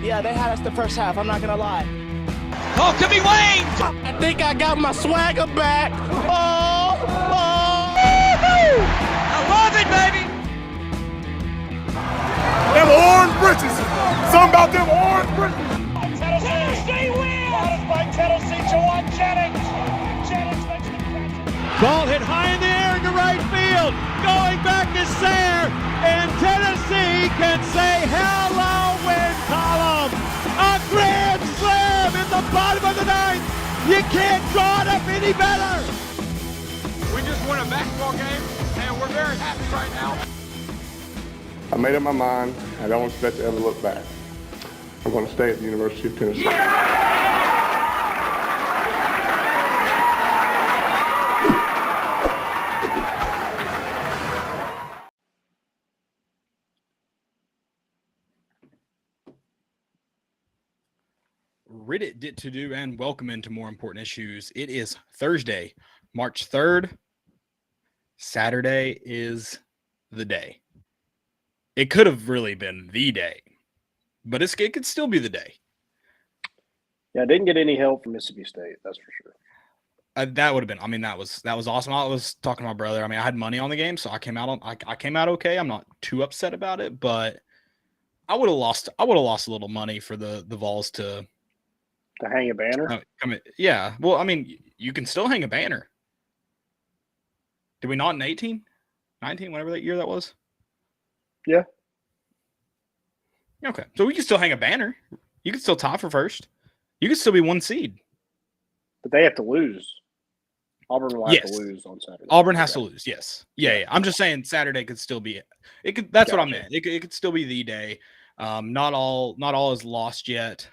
Yeah, they had us the first half. I'm not gonna lie. Oh, could be Wayne. I think I got my swagger back. Oh, oh. I love it, baby. Them orange britches. Something about them orange britches. Tennessee wins. By Tennessee, Jawan Jennings. Jennings makes the catch. Ball hit high in the air into right field. Going back to Sayre, and Tennessee can say hello, win column. A grand slam in the bottom of the ninth. You can't draw it up any better. We just won a basketball game, and we're very happy right now. I made up my mind. I don't expect to ever look back. I'm going to stay at the University of Tennessee. Reddit did to do, and welcome into More Important Issues. It is Thursday, March 3rd. Saturday is the day. It could have really been the day, but it could still be the day. Yeah, I didn't get any help from Mississippi State, that's for sure. That would have been. I mean, that was awesome. I was talking to my brother. I mean, I had money on the game, so I came out okay. I'm not too upset about it, but I would have lost a little money for the Vols to hang a banner. Yeah. Well, I mean, you can still hang a banner. Did we not in 18, 19, whatever that year that was? Yeah. Okay, so we can still hang a banner. You can still tie for first. You can still be one seed. But they have to lose. Auburn will have to lose on Saturday. Auburn has to lose, yes. Yeah. I'm just saying Saturday could still be it. Could. That's what I meant. It could still be the day. Not all is lost yet.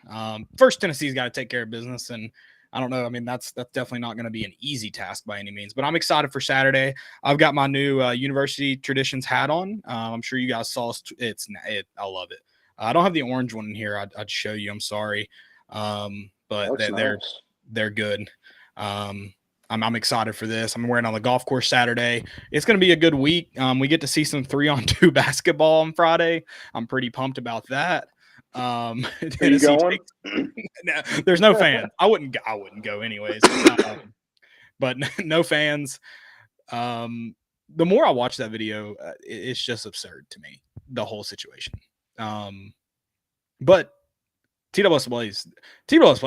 First, Tennessee's got to take care of business, and I don't know. I mean, that's definitely not going to be an easy task by any means. But I'm excited for Saturday. I've got my new University Traditions hat on. I'm sure you guys saw it. I love it. I don't have the orange one in here. I'd show you. I'm sorry, but they're good. I'm excited for this. I'm wearing it on the golf course Saturday. It's going to be a good week. We get to see some 3-on-2 basketball on Friday. I'm pretty pumped about that. Are you going? No, there's no fans. I wouldn't go anyways. But no fans. The more I watch that video, it's just absurd to me, the whole situation. But TWSA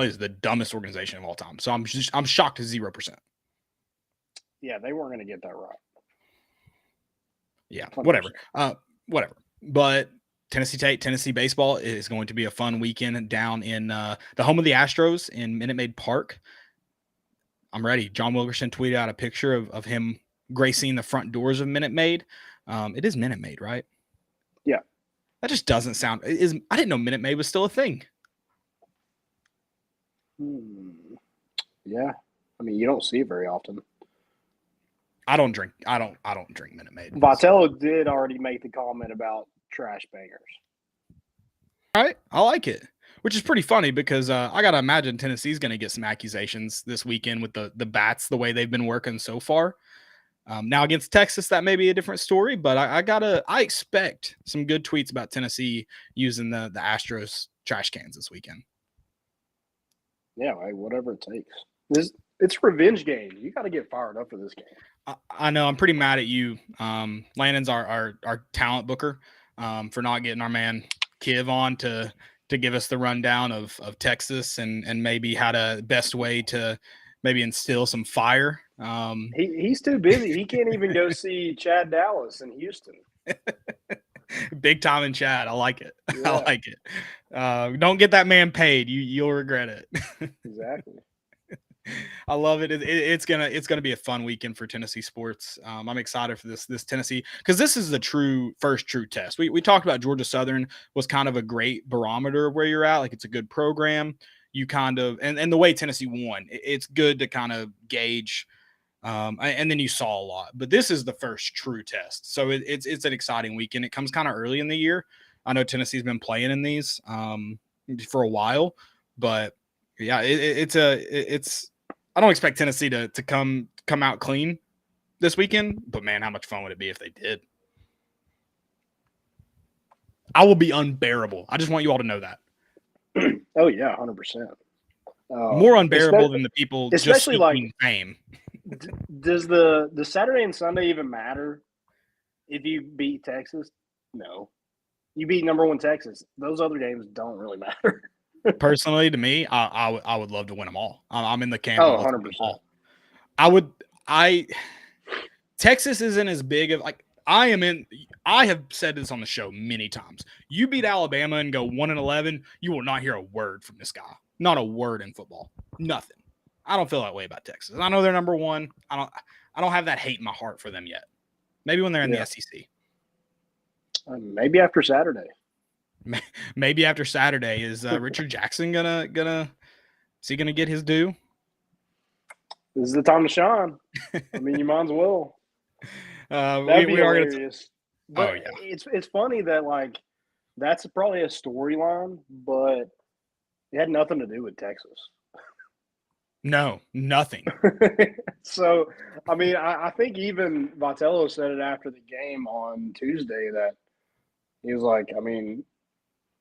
is the dumbest organization of all time. So I'm shocked to 0%. Yeah, they weren't going to get that right. Yeah, whatever. But Tennessee baseball is going to be a fun weekend down in the home of the Astros in Minute Maid Park. I'm ready. John Wilkerson tweeted out a picture of him gracing the front doors of Minute Maid. It is Minute Maid, right? Yeah. That just doesn't sound. I didn't know Minute Maid was still a thing. Yeah. I mean, you don't see it very often. I don't drink Minute Maid. Vitello did already make the comment about trash bangers. All right. I like it, which is pretty funny because I got to imagine Tennessee's going to get some accusations this weekend with the bats, the way they've been working so far. Now against Texas, that may be a different story, but I expect some good tweets about Tennessee using the Astros trash cans this weekend. Yeah, whatever it takes. It's a revenge game. You got to get fired up for this game. I know. I'm pretty mad at you. Landon's our talent booker for not getting our man Kiv on to give us the rundown of Texas and maybe how to best way to maybe instill some fire. He's too busy. He can't even go see Chad Dallas in Houston. Big time in Chad. I like it. Yeah. I like it. Don't get that man paid. You'll regret it. Exactly. I love it. It's gonna be a fun weekend for Tennessee sports. I'm excited for this Tennessee because this is the first true test. We talked about Georgia Southern was kind of a great barometer of where you're at. Like it's a good program. You kind of and the way Tennessee won, it's good to kind of gauge. And then you saw a lot, but this is the first true test. So it's an exciting weekend. It comes kind of early in the year. I know Tennessee's been playing in these for a while, but yeah, it's I don't expect Tennessee to come out clean this weekend, but man, how much fun would it be if they did? I will be unbearable. I just want you all to know that. Oh yeah, 100%. More unbearable than the people just especially seeking fame. Does the Saturday and Sunday even matter if you beat Texas? No. You beat number 1 Texas. Those other games don't really matter. Personally, to me, I would love to win them all. I'm in the camp. Oh, of let's 100%. win them all. Texas isn't as big of like I have said this on the show many times. You beat Alabama and go 1-11, you will not hear a word from this guy. Not a word in football. Nothing. I don't feel that way about Texas. I know they're number 1. I don't have that hate in my heart for them yet. Maybe when they're in the SEC. Maybe after Saturday. Maybe after Saturday. Is Richard Jackson gonna is he gonna get his due? This is the time to shine. I mean, you might as well. That'd be hilarious. But it's funny that like that's probably a storyline, but it had nothing to do with Texas. No, nothing. So, I mean, I think even Vitello said it after the game on Tuesday that he was like, I mean,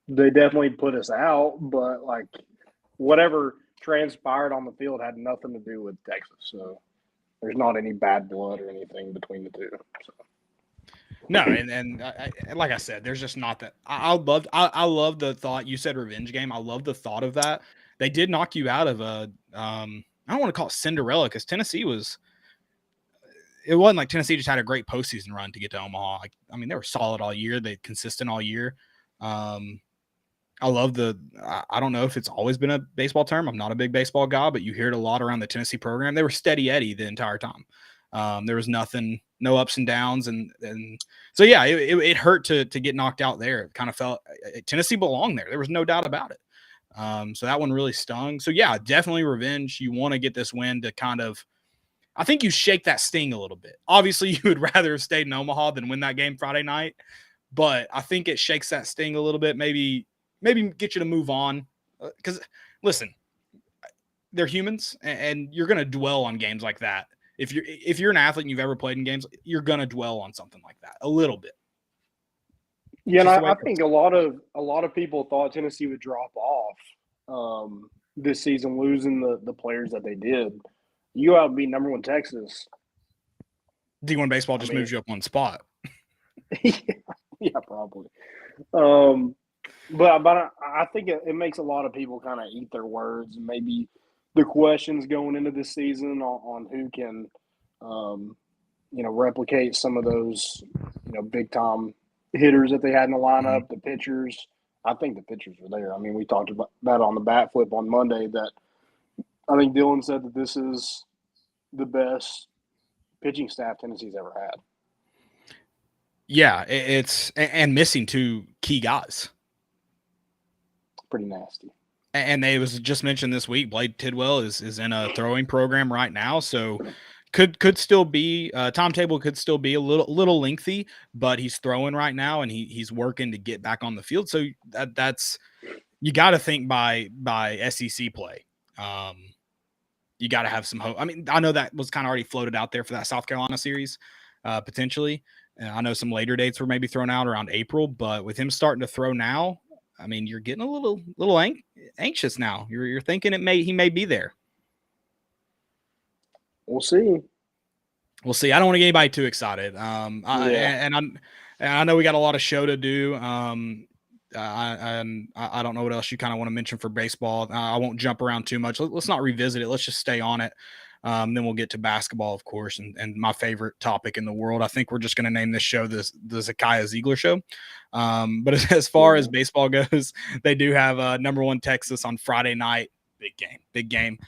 they definitely put us out, but like whatever transpired on the field had nothing to do with Texas. So there's not any bad blood or anything between the two. So. No, and like I said, there's just not that. I love the thought. You said revenge game. I love the thought of that. They did knock you out of a. I don't want to call it Cinderella because Tennessee was. It wasn't like Tennessee just had a great postseason run to get to Omaha. I mean, they were solid all year. They consistent all year. I love I don't know if it's always been a baseball term. I'm not a big baseball guy, but you hear it a lot around the Tennessee program. They were steady Eddie the entire time. There was nothing, no ups and downs. And so, yeah, it hurt to get knocked out there. It kind of felt Tennessee belonged there. There was no doubt about it. So that one really stung. So, yeah, definitely revenge. You want to get this win to kind of, I think you shake that sting a little bit. Obviously, you would rather have stayed in Omaha than win that game Friday night. But I think it shakes that sting a little bit, maybe get you to move on. Because, listen, they're humans, and you're going to dwell on games like that. If you're an athlete and you've ever played in games, you're going to dwell on something like that a little bit. Yeah, and I think a lot of people thought Tennessee would drop off this season, losing the players that they did. You out beat number 1 Texas. D1 baseball just moves you up one spot. Yeah, probably. But I think it makes a lot of people kind of eat their words, and maybe the questions going into this season on who can, replicate some of those, big time hitters that they had in the lineup, the pitchers. I think the pitchers were there. I mean, we talked about that on the bat flip on Monday. That I think Dylan said that this is the best pitching staff Tennessee's ever had. Yeah, it's and missing 2 key guys. Pretty nasty. And they was just mentioned this week, Blade Tidwell is in a throwing program right now, so could still be timetable could still be a little lengthy, but he's throwing right now and he's working to get back on the field. So that's you got to think by SEC play. You got to have some hope. I mean, I know that was kind of already floated out there for that South Carolina series, potentially. I know some later dates were maybe thrown out around April, but with him starting to throw now, I mean, you're getting a little anxious now. You're thinking he may be there. We'll see. I don't want to get anybody too excited. And I know we got a lot of show to do. I don't know what else you kind of want to mention for baseball. I won't jump around too much. Let's not revisit it. Let's just stay on it. Then we'll get to basketball, of course, and my favorite topic in the world. I think we're just going to name this show the Zakai Zeigler show. But as far as baseball goes, they do have number 1 Texas on Friday night. Big game.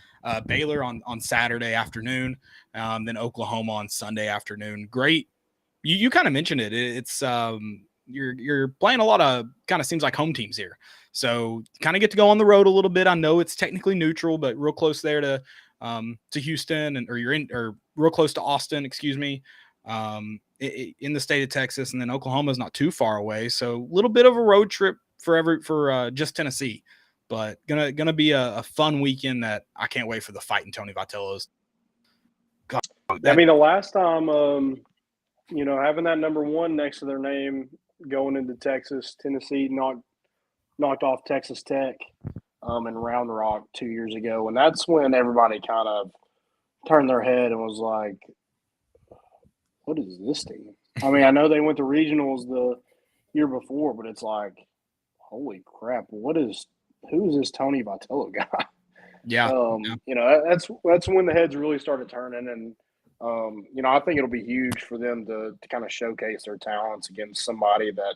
Baylor on Saturday afternoon. Then Oklahoma on Sunday afternoon. Great. You kind of mentioned it. It's you're playing a lot of kind of seems like home teams here. So kind of get to go on the road a little bit. I know it's technically neutral, but real close there to Houston or real close to Austin, excuse me, in the state of Texas. And then Oklahoma is not too far away. So a little bit of a road trip for just Tennessee, but gonna be a fun weekend that I can't wait for the fight in Tony Vitello's. I mean, the last time, having that number 1 next to their name going into Texas, Tennessee knocked off Texas Tech. in Round Rock 2 years ago, and that's when everybody kind of turned their head and was like, "What is this team?" I mean, I know they went to regionals the year before, but it's like, holy crap! Who is this Tony Vitello guy? Yeah. That's when the heads really started turning, and I think it'll be huge for them to kind of showcase their talents against somebody that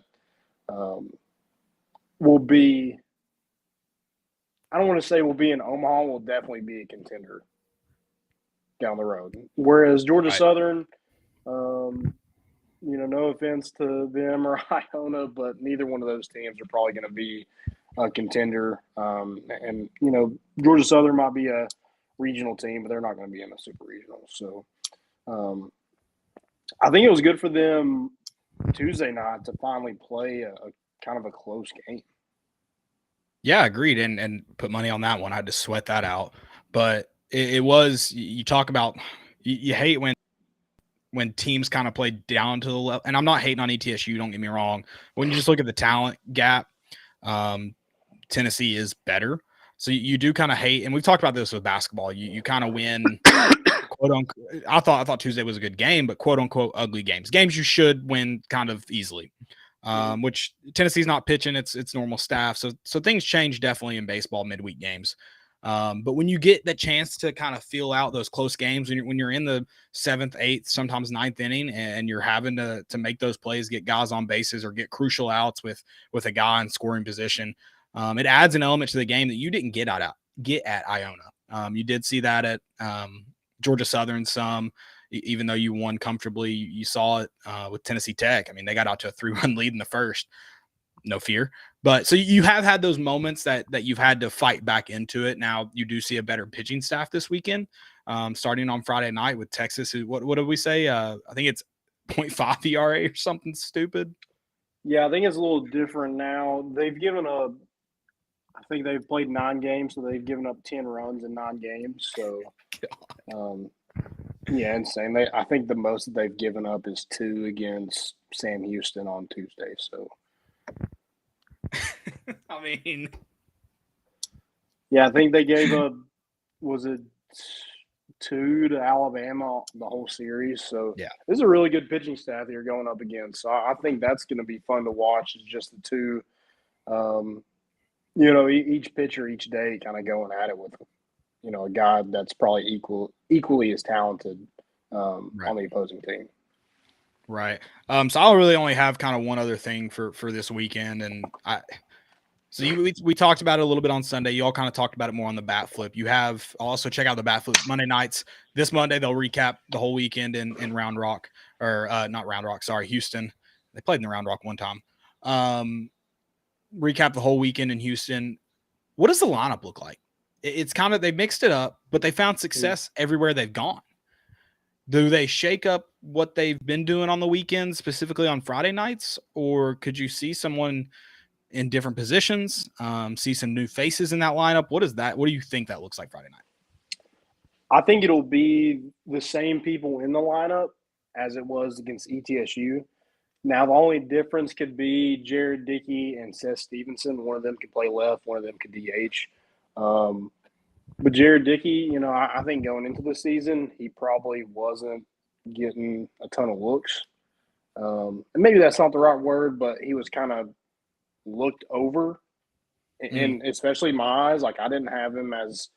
will be. I don't want to say will be in Omaha. Will definitely be a contender down the road. Whereas Georgia Southern, no offense to them or Iona, but neither one of those teams are probably going to be a contender. And Georgia Southern might be a regional team, but they're not going to be in a super regional. So I think it was good for them Tuesday night to finally play a kind of a close game. Yeah, agreed. And put money on that one. I had to sweat that out. But it was, you talk about, you hate when teams kind of play down to the level. And I'm not hating on ETSU, don't get me wrong. When you just look at the talent gap, Tennessee is better. So you do kind of hate, and we've talked about this with basketball. You kind of win, quote unquote. I thought Tuesday was a good game, but quote unquote ugly games you should win kind of easily. Which Tennessee's not pitching, it's normal staff. So things change definitely in baseball midweek games. But when you get the chance to kind of feel out those close games, when you're in the 7th, 8th, sometimes 9th inning, and you're having to make those plays, get guys on bases or get crucial outs with a guy in scoring position, it adds an element to the game that you didn't get at Iona. You did see that at Georgia Southern some. Even though you won comfortably, you saw it with Tennessee Tech. I mean, they got out to a 3-run lead in the first. No fear. But so you have had those moments that you've had to fight back into it. Now you do see a better pitching staff this weekend, starting on Friday night with Texas. What did we say? I think it's 0.5 ERA or something stupid. Yeah, I think it's a little different now. I think they've played 9 games, so they've given up 10 runs in 9 games. So, yeah, insane. I think the most that they've given up is 2 against Sam Houston on Tuesday. So, I mean, yeah, I think they gave up, was it 2 to Alabama the whole series? So, yeah, this is a really good pitching staff that you're going up against. So, I think that's going to be fun to watch. It's just the 2, each pitcher each day kind of going at it with, a guy that's probably equally as talented on the opposing team. Right. So I'll really only have kind of one other thing for this weekend. And we talked about it a little bit on Sunday. You all kind of talked about it more on the bat flip. I'll also check out the bat flip Monday nights. This Monday, they'll recap the whole weekend in Round Rock, or not Round Rock, sorry, Houston. They played in the Round Rock one time. Recap the whole weekend in Houston. What does the lineup look like? It's kind of, they mixed it up, but they found success everywhere they've gone. Do they shake up what they've been doing on the weekends, specifically on Friday nights? Or could you see someone in different positions, see some new faces in that lineup? What do you think that looks like Friday night? I think it'll be the same people in the lineup as it was against ETSU. Now, the only difference could be Jared Dickey and Seth Stevenson. One of them could play left, one of them could DH. But Jared Dickey, I think going into the season, he probably wasn't getting a ton of looks. And maybe that's not the right word, but he was kind of looked over. And especially my eyes, like I didn't have him as,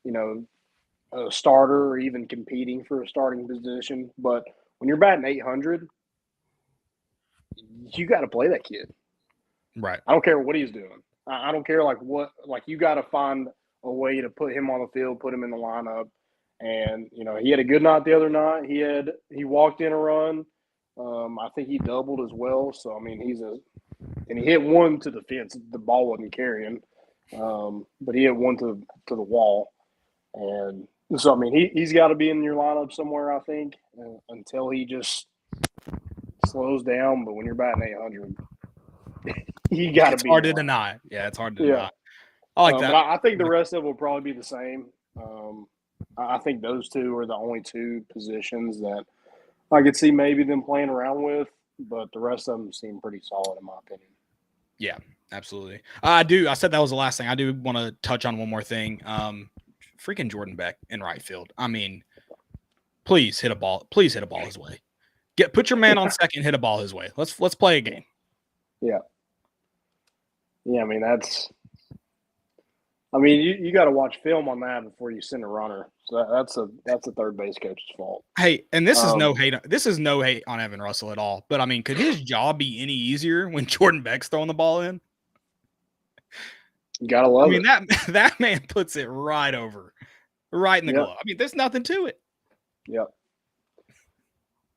a starter or even competing for a starting position. But when you're batting 800, you got to play that kid. Right. I don't care what he's doing. I don't care you got to find a way to put him on the field, put him in the lineup. And, he had a good night the other night. He walked in a run. I think he doubled as well. So, I mean, and he hit one to the fence. The ball wasn't carrying. But he hit one to the wall. And so, I mean, he's got to be in your lineup somewhere, I think, until he just slows down. But when you're batting 800, you got to be. It's hard to deny. Yeah, it's hard to deny. I like that. But I think the rest of it will probably be the same. I think those 2 are the only 2 positions that I could see maybe them playing around with, but the rest of them seem pretty solid in my opinion. Yeah, absolutely. I said that was the last thing. I do want to touch on one more thing. Freaking Jordan Beck in right field. I mean, please hit a ball. Please hit a ball his way. Put your man on second. Hit a ball his way. Let's play a game. Yeah. Yeah, I mean you got to watch film on that before you send a runner. So that's a third base coach's fault. Hey, and this is no hate. This is no hate on Evan Russell at all. But I mean, could his job be any easier when Jordan Beck's throwing the ball in? You gotta love it. I mean, that man puts it right over, right in the glove. I mean, there's nothing to it. Yep.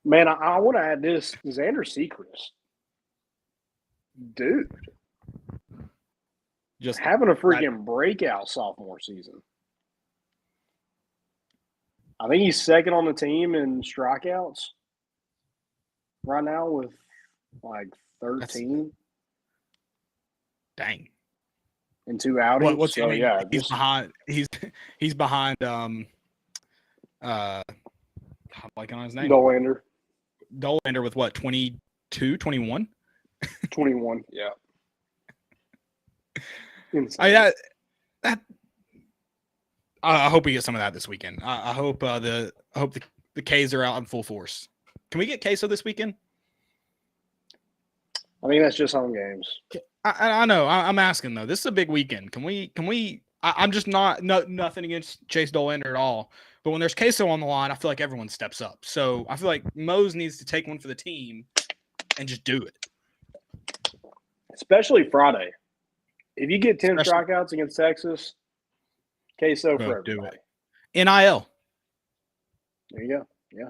Man, I want to add this. Xander Sechrist. Dude. Just having a freaking breakout sophomore season. I think he's second on the team in strikeouts right now with like 13. Dang. In 2 outings. What's so, yeah, he's behind. He's behind. I'm blanking on his name. Dollander with what? 22, 21? 21. Yeah. I hope we get some of that this weekend. I hope the K's are out in full force. Can we get queso this weekend? I mean, that's just home games. I know. I'm asking though. This is a big weekend. Can we? I'm just nothing against Chase Dollander at all. But when there's queso on the line, I feel like everyone steps up. So I feel like Mose needs to take one for the team and just do it. Especially Friday. If you get 10 strikeouts against Texas, queso for everybody. Do it. NIL. There you go. Yeah.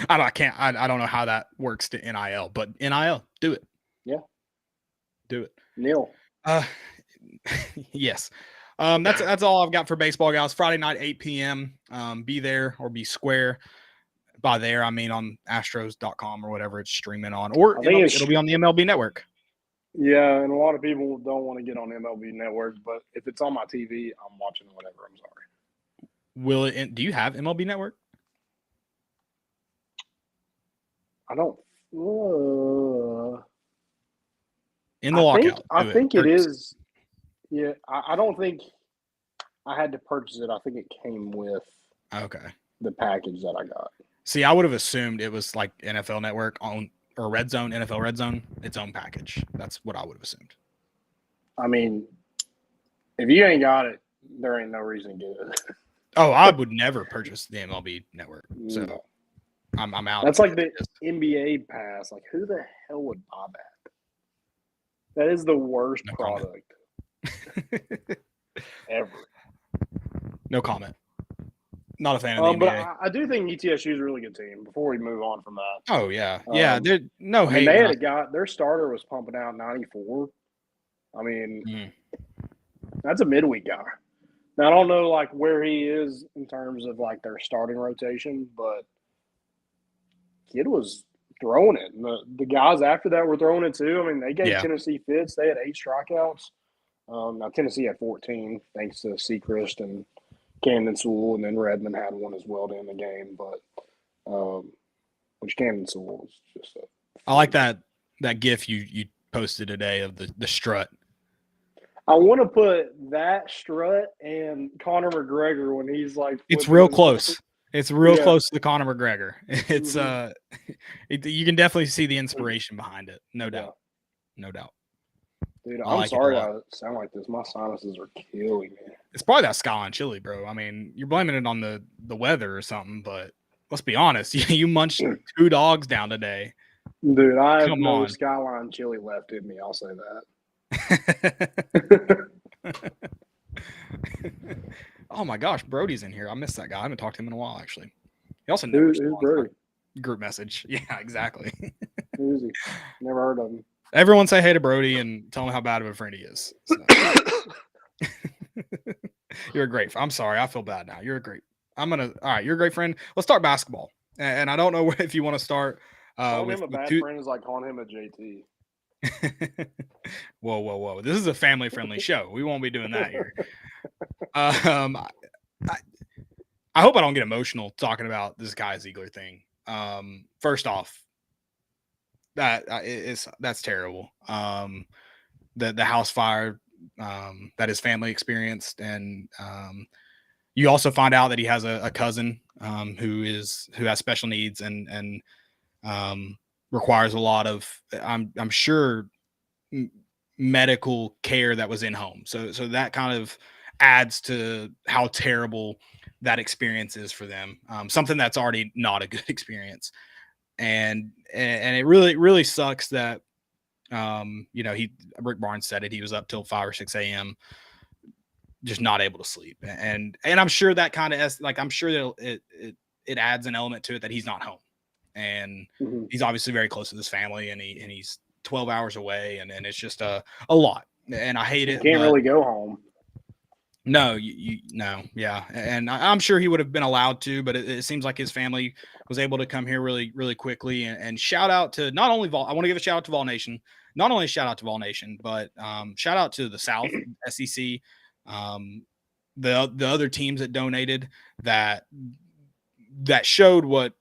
I don't know how that works to NIL, but NIL, do it. Yeah. Do it. Neil. Yes. That's all I've got for baseball, guys. Friday night, 8 p.m. Be there or be square. By there, I mean on Astros.com or whatever it's streaming on. Or it'll be on the MLB Network. Yeah, and a lot of people don't want to get on MLB Network, but if it's on my TV, I'm watching whatever. I'm sorry. Do you have MLB Network? I don't. In the lockout. I think it is. Yeah, I don't think I had to purchase it. I think it came with the package that I got. See, I would have assumed it was like NFL Network or Red Zone, NFL Red Zone, its own package. That's what I would have assumed. I mean, if you ain't got it, there ain't no reason to get it. Oh, I would never purchase the MLB Network. So no. I'm out. That's like the NBA pass. Like, who the hell would buy that? That is the worst product ever. No comment. Not a fan of the NBA. But I do think ETSU is a really good team. Before we move on from that. Oh yeah, they're no hate. They had a guy. Their starter was pumping out 94. I mean, that's a midweek guy. Now I don't know like where he is in terms of like their starting rotation, but kid was throwing it. And the guys after that were throwing it too. I mean, they gave Tennessee fits. They had 8 strikeouts. Now Tennessee had 14 thanks to Sechrist and Camden Sewell, and then Redmond had one as well to end the game. But which Camden Sewell was just I like that GIF you posted today of the strut. I want to put that strut and Conor McGregor when he's like it's real close. It's real close to the Conor McGregor. It's you can definitely see the inspiration behind it. No doubt. No doubt. Dude, I'm sorry I sound like this. My sinuses are killing me. It's probably that Skyline chili, bro. I mean, you're blaming it on the weather or something, but let's be honest. You munched 2 dogs down today. Dude, I have no Skyline chili left in me. I'll say that. Oh my gosh, Brody's in here. I missed that guy. I haven't talked to him in a while, actually. He also never group message. Yeah, exactly. Who's he? Never heard of him. Everyone say hey to Brody and tell him how bad of a friend he is. So. You're a great friend. I'm sorry. I feel bad now. You're a great. All right. You're a great friend. Let's start basketball. And I don't know if you want to start. Calling him a bad friend is like calling him a JT. Whoa. This is a family-friendly show. We won't be doing that here. I hope I don't get emotional talking about this Zakai Zeigler thing. First off, that's terrible. The house fire that his family experienced, and you also find out that he has a cousin who has special needs and requires a lot of I'm sure medical care that was in home. So that kind of adds to how terrible that experience is for them. Something that's already not a good experience, and it really sucks that Rick Barnes said it. He was up till 5 or 6 a.m. just not able to sleep, and I'm sure that kind of I'm sure that it adds an element to it that he's not home, and he's obviously very close to this family, and he's 12 hours away, and it's just a lot, and I hate it. Can't really go home. No, no, yeah, and I'm sure he would have been allowed to, but it seems like his family was able to come here really, really quickly. And shout out to not only Vol. I want to give a shout out to Vol Nation. Not only shout out to Vol Nation, but shout out to the South SEC, the other teams that donated that showed what.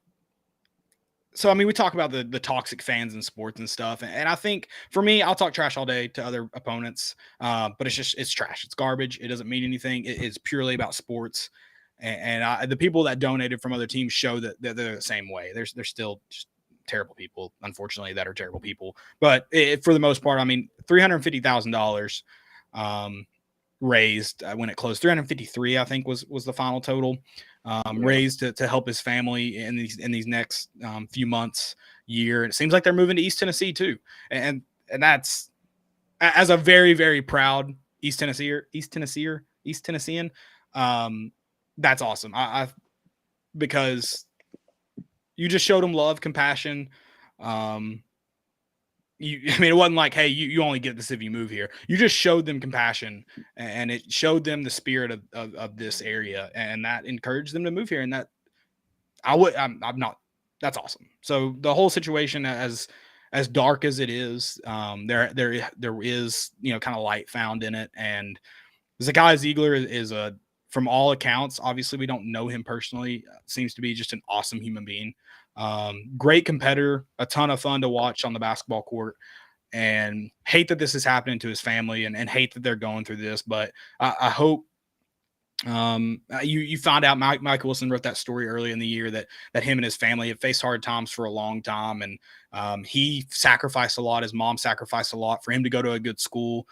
So, I mean, we talk about the toxic fans in sports and stuff. And I think for me, I'll talk trash all day to other opponents. But it's trash. It's garbage. It doesn't mean anything. It's purely about sports. And the people that donated from other teams show that they're the same way. They're still just terrible people, unfortunately, that are terrible people. But for the most part, I mean, $350,000 raised when it closed. 353, I think, was the final total. Raised to help his family in these next few months, year. And it seems like they're moving to East Tennessee too. And that's, as a very, very proud East Tennessean, that's awesome. Because you just showed them love, compassion. It wasn't like, hey, you only get this if you move here. You just showed them compassion, and it showed them the spirit of this area, and that encouraged them to move here. And that that's awesome. So the whole situation, as dark as it is, there is, kind of light found in it. And Zakai Zeigler is from all accounts, obviously we don't know him personally, seems to be just an awesome human being. Great competitor, a ton of fun to watch on the basketball court, and hate that this is happening to his family, and hate that they're going through this. But I hope you found out Mike Wilson wrote that story early in the year that him and his family have faced hard times for a long time. And he sacrificed a lot. His mom sacrificed a lot for him to go to a good school.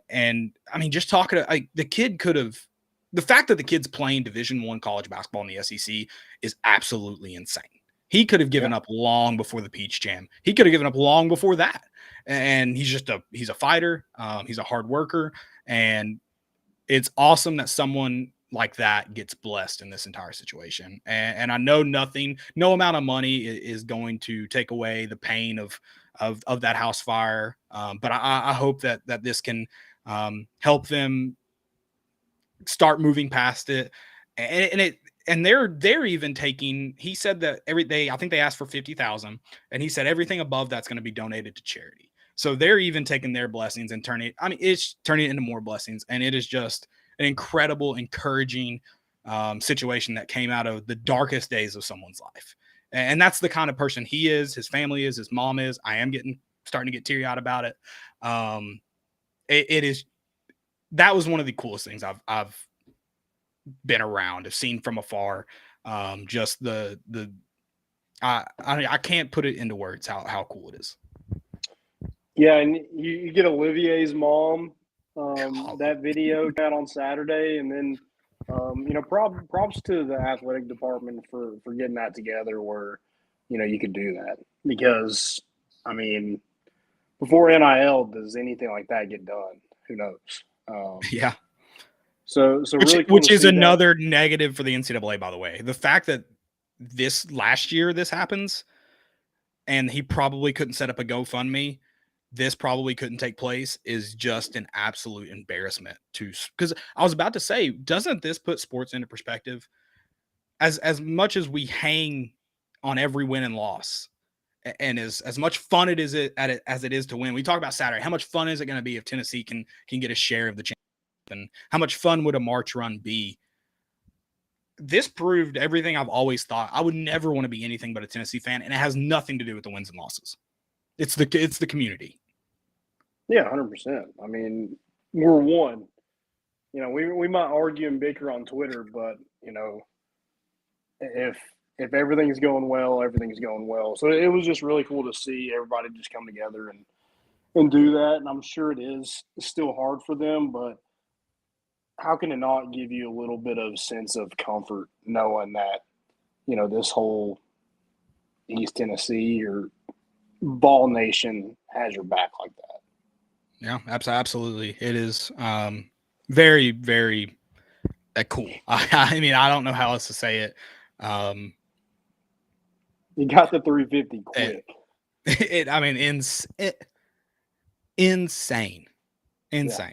And I mean, just talking to the kid the fact that the kid's playing Division I college basketball in the SEC is absolutely insane. He could have given up long before the Peach Jam. He could have given up long before that. And he's a fighter. He's a hard worker. And it's awesome that someone like that gets blessed in this entire situation. And I know no amount of money is going to take away the pain of that house fire. But I hope that this can help them start moving past it. And they're even taking, he said that I think they asked for 50,000, and he said everything above that's going to be donated to charity. So they're even taking their blessings and it's turning it into more blessings. And it is just an incredible, encouraging situation that came out of the darkest days of someone's life. And that's the kind of person he is, his family is, his mom is. I am starting to get teary-eyed about it. That was one of the coolest things I've been around, have seen from afar. Just I can't put it into words how cool it is. Yeah, and you get Olivier's mom, that video out on Saturday, and then props to the athletic department for getting that together where you could do that, because I mean, before NIL, does anything like that get done? Who knows? Yeah. So really cool which is another negative for the NCAA, by the way. The fact that last year this happens, and he probably couldn't set up a GoFundMe, this probably couldn't take place, is just an absolute embarrassment because I was about to say, doesn't this put sports into perspective? As much as we hang on every win and loss, and as much fun as it is to win, we talk about Saturday. How much fun is it going to be if Tennessee can get a share of the championship? And how much fun would a March run be? This proved everything I've always thought. I would never want to be anything but a Tennessee fan, and it has nothing to do with the wins and losses. It's the community. Yeah, 100%. I mean, we're one. You know, we might argue and bicker on Twitter, but you know, if everything's going well, everything's going well. So it was just really cool to see everybody just come together and do that. And I'm sure it is still hard for them, but how can it not give you a little bit of sense of comfort knowing that, you know, this whole East Tennessee or Ball Nation has your back like that? Yeah, absolutely. It is very, very cool. I mean, I don't know how else to say it. You got the 350 quick. I mean, insane. Yeah.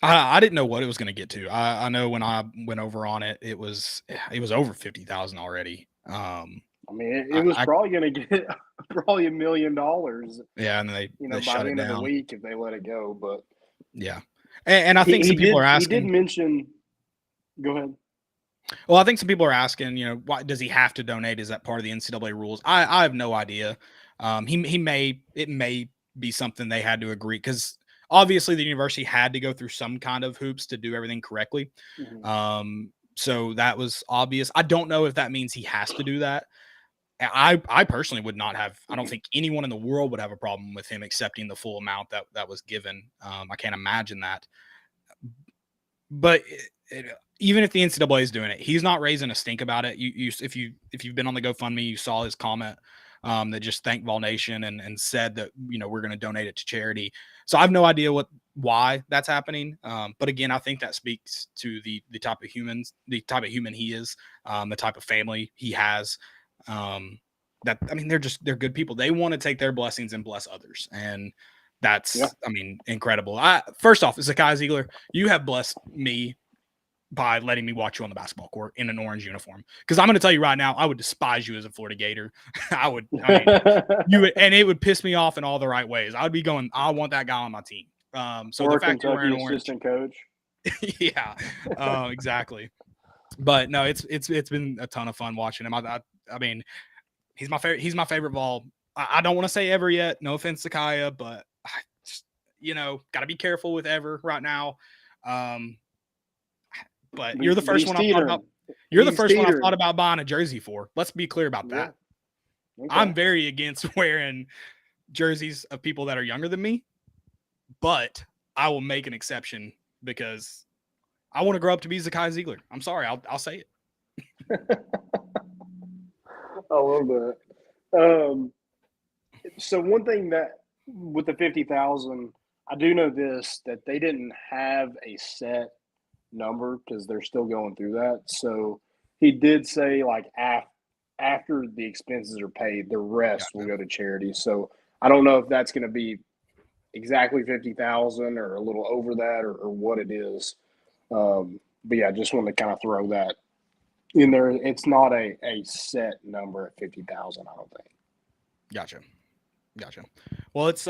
I didn't know what it was going to get to. I know when I went over on it, it was over 50,000 already. I mean, it was probably going to get probably $1 million. Yeah, and they by the end of the week if they let it go. But yeah, and I think some people are asking. He did mention. Go ahead. Well, I think some people are asking, you know, why does he have to donate? Is that part of the NCAA rules? I have no idea. It may be something they had to agree, because obviously the university had to go through some kind of hoops to do everything correctly. Mm-hmm. So that was obvious. I don't know if that means he has to do that. I personally would not have. I don't think anyone in the world would have a problem with him accepting the full amount that was given. I can't imagine that. But even if the NCAA is doing it, he's not raising a stink about it. If you've been on the GoFundMe, you saw his comment that just thanked Vol Nation and said that, you know, we're going to donate it to charity. So I have no idea why that's happening. But again, I think that speaks to the type of human he is, the type of family he has. That, I mean, they're good people. They want to take their blessings and bless others. And that's, I mean, incredible. First off, Zakai Zeigler, you have blessed me by letting me watch you on the basketball court in an orange uniform. Because I'm going to tell you right now, I would despise you as a Florida Gator. I mean, and it would piss me off in all the right ways. I would be going, I want that guy on my team. So or the fact you're wearing orange, assistant coach. Yeah, exactly. But no, it's been a ton of fun watching him. I mean, he's my favorite. He's my favorite Vol. I don't want to say ever yet. No offense to Kaya, but you know, got to be careful with ever right now. But you're the first one I thought about. You're the first one I thought about buying a jersey for. Let's be clear about that. Okay. I'm very against wearing jerseys of people that are younger than me, but I will make an exception because I want to grow up to be Zakai Zeigler. I'm sorry, I'll say it. I love that. So one thing that with the 50,000, I do know this, that they didn't have a set number because they're still going through that. So he did say, like, after the expenses are paid, the rest will go to charity. So I don't know if that's going to be exactly 50,000 or a little over that or what it is. But yeah, just wanted to kind of throw that in there. It's not a set number at 50,000, I don't think. Gotcha. Well, it's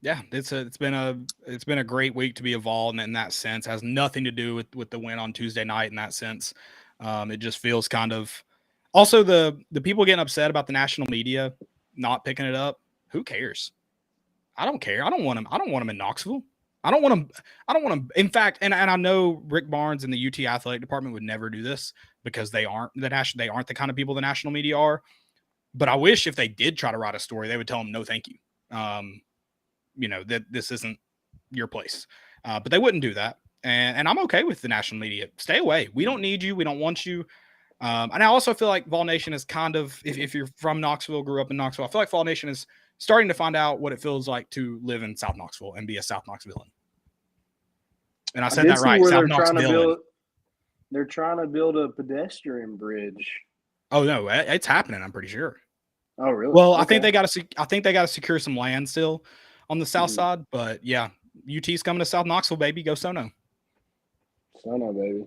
it's been a great week to be involved in that sense. It has nothing to do with the win on Tuesday night in that sense. It just feels kind of, also the people getting upset about the national media not picking it up. Who cares? I don't care. I don't want them in Knoxville. I don't want them. In fact, and I know Rick Barnes and the UT athletic department would never do this because they aren't the kind of people the national media are. But I wish if they did try to write a story, they would tell them no, thank you. You know, that this isn't your place. But they wouldn't do that. And I'm okay with the national media. Stay away. We don't need you. We don't want you. And I also feel like Vol Nation is kind of, if you're from Knoxville, grew up in Knoxville, I feel like Vol Nation is starting to find out what it feels like to live in South Knoxville and be a South Knoxvillian. And I said that right. South Knoxville. They're trying to build a pedestrian bridge. Oh no, it's happening. I'm pretty sure. Oh really? Well, okay. I think they got to secure some land still on the south side. But yeah, UT's coming to South Knoxville, baby. Go Sono. Sono, baby.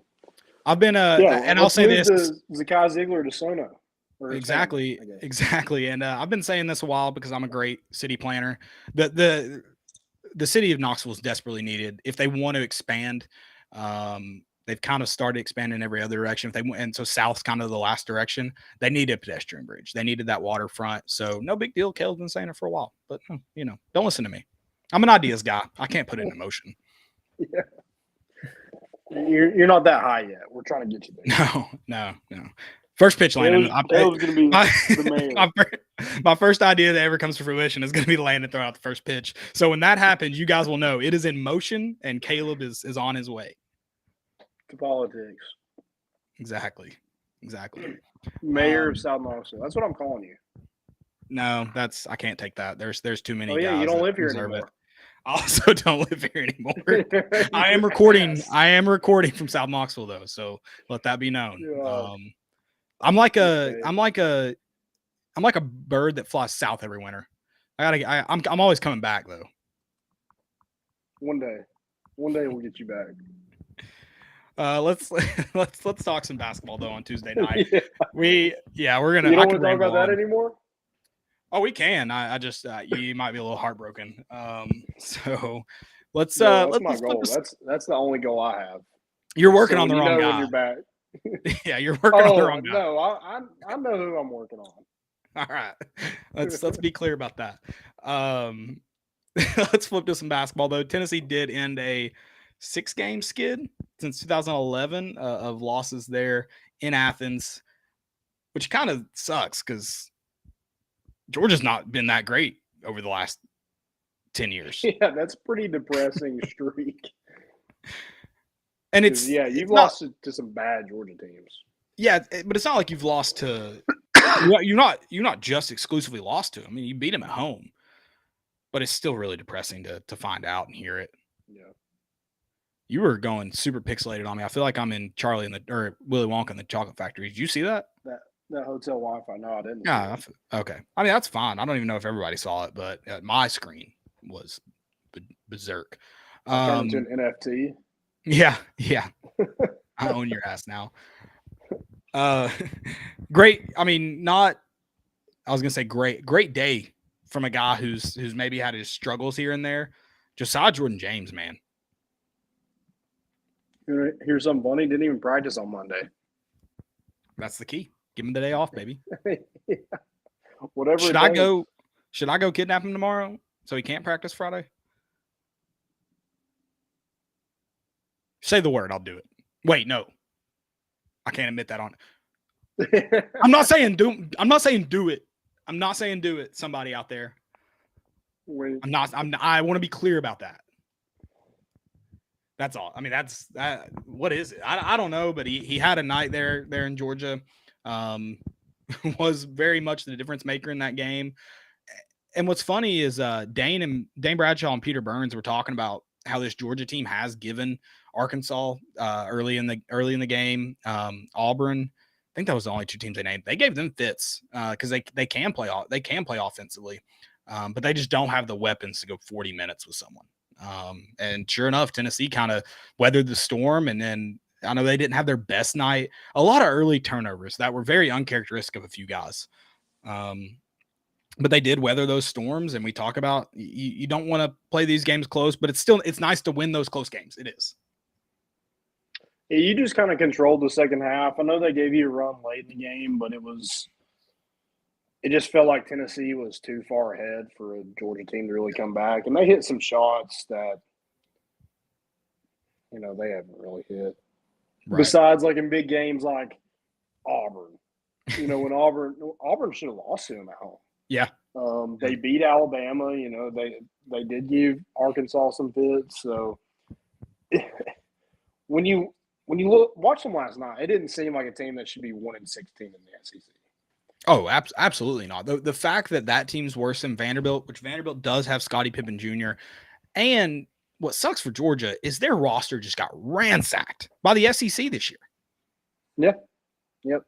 I've been and I'll say this: Zakai Zeigler to Sono. Exactly. And I've been saying this a while because I'm a great city planner. The city of Knoxville is desperately needed if they want to expand. They've kind of started expanding every other direction. If they went, and so south's kind of the last direction. They need a pedestrian bridge. They needed that waterfront. So no big deal. Caleb's been saying it for a while, but don't listen to me. I'm an ideas guy. I can't put it in motion. Yeah. You're not that high yet. We're trying to get you there. No. First pitch, Landon. Caleb's going to be the mayor. My first idea that ever comes to fruition is going to be Landon throwing out the first pitch. So when that happens, you guys will know it is in motion and Caleb is on his way. To politics. Exactly. Mayor of South Knoxville. That's what I'm calling you. No, I can't take that. There's too many guys. You don't live here anymore. I also don't live here anymore. I am recording from South Knoxville though, so let that be known. I'm like a bird that flies south every winter. I'm always coming back though. One day we'll get you back. Let's talk some basketball though on Tuesday night. Yeah. We're gonna. You don't want to talk about that anymore? Oh, we can. I just you might be a little heartbroken. So let's that's my goal. That's the only goal I have. You're working on the wrong guy. When you're back. Yeah, you're working on the wrong guy. No, I know who I'm working on. All right. Let's be clear about that. Let's flip to some basketball though. Tennessee did end a 6-game skid since 2011 of losses there in Athens, which kind of sucks because Georgia's not been that great over the last 10 years. Yeah, that's pretty depressing streak. And you've lost to some bad Georgia teams. Yeah, but it's not like you've lost to you're not just exclusively lost to them. I mean, you beat them at home. But it's still really depressing to find out and hear it. Yeah. You were going super pixelated on me. I feel like I'm in Willy Wonka in the Chocolate Factory. Did you see that? That hotel Wi-Fi. No, I didn't. Yeah. Okay. I mean, that's fine. I don't even know if everybody saw it, but my screen was berserk. Turned into an NFT. Yeah. I own your ass now. Great. I mean, I was gonna say great day from a guy who's maybe had his struggles here and there. Josiah Jordan James, man. Here's something funny. Didn't even practice on Monday. That's the key. Give him the day off, baby. Yeah. Whatever. Should I go kidnap him tomorrow so he can't practice Friday? Say the word, I'll do it. Wait, no. I can't admit that on it. I'm not saying do it. I'm not saying do it, somebody out there. I want to be clear about that. That's all. I mean, what is it? I don't know, but he had a night there in Georgia. Was very much the difference maker in that game. And what's funny is Dane Bradshaw and Peter Burns were talking about how this Georgia team has given Arkansas early in the game. Auburn, I think that was the only 2 teams they named. They gave them fits because they can play offensively, but they just don't have the weapons to go 40 minutes with someone. And sure enough, Tennessee kind of weathered the storm. And then I know they didn't have their best night. A lot of early turnovers that were very uncharacteristic of a few guys. But they did weather those storms. And we talk about you don't want to play these games close, but it's nice to win those close games. It is. Yeah, you just kind of controlled the second half. I know they gave you a run late in the game, but it just felt like Tennessee was too far ahead for a Georgia team to really come back. And they hit some shots that, they haven't really hit. Right. Besides, like in big games like Auburn. When Auburn should have lost to them at home. Yeah. They beat Alabama. They did give Arkansas some fits. So when you watch them last night, it didn't seem like a team that should be 1-16 in the SEC. Oh, absolutely not. The fact that team's worse than Vanderbilt, which Vanderbilt does have Scottie Pippen Jr., and what sucks for Georgia is their roster just got ransacked by the SEC this year. Yeah. Yep.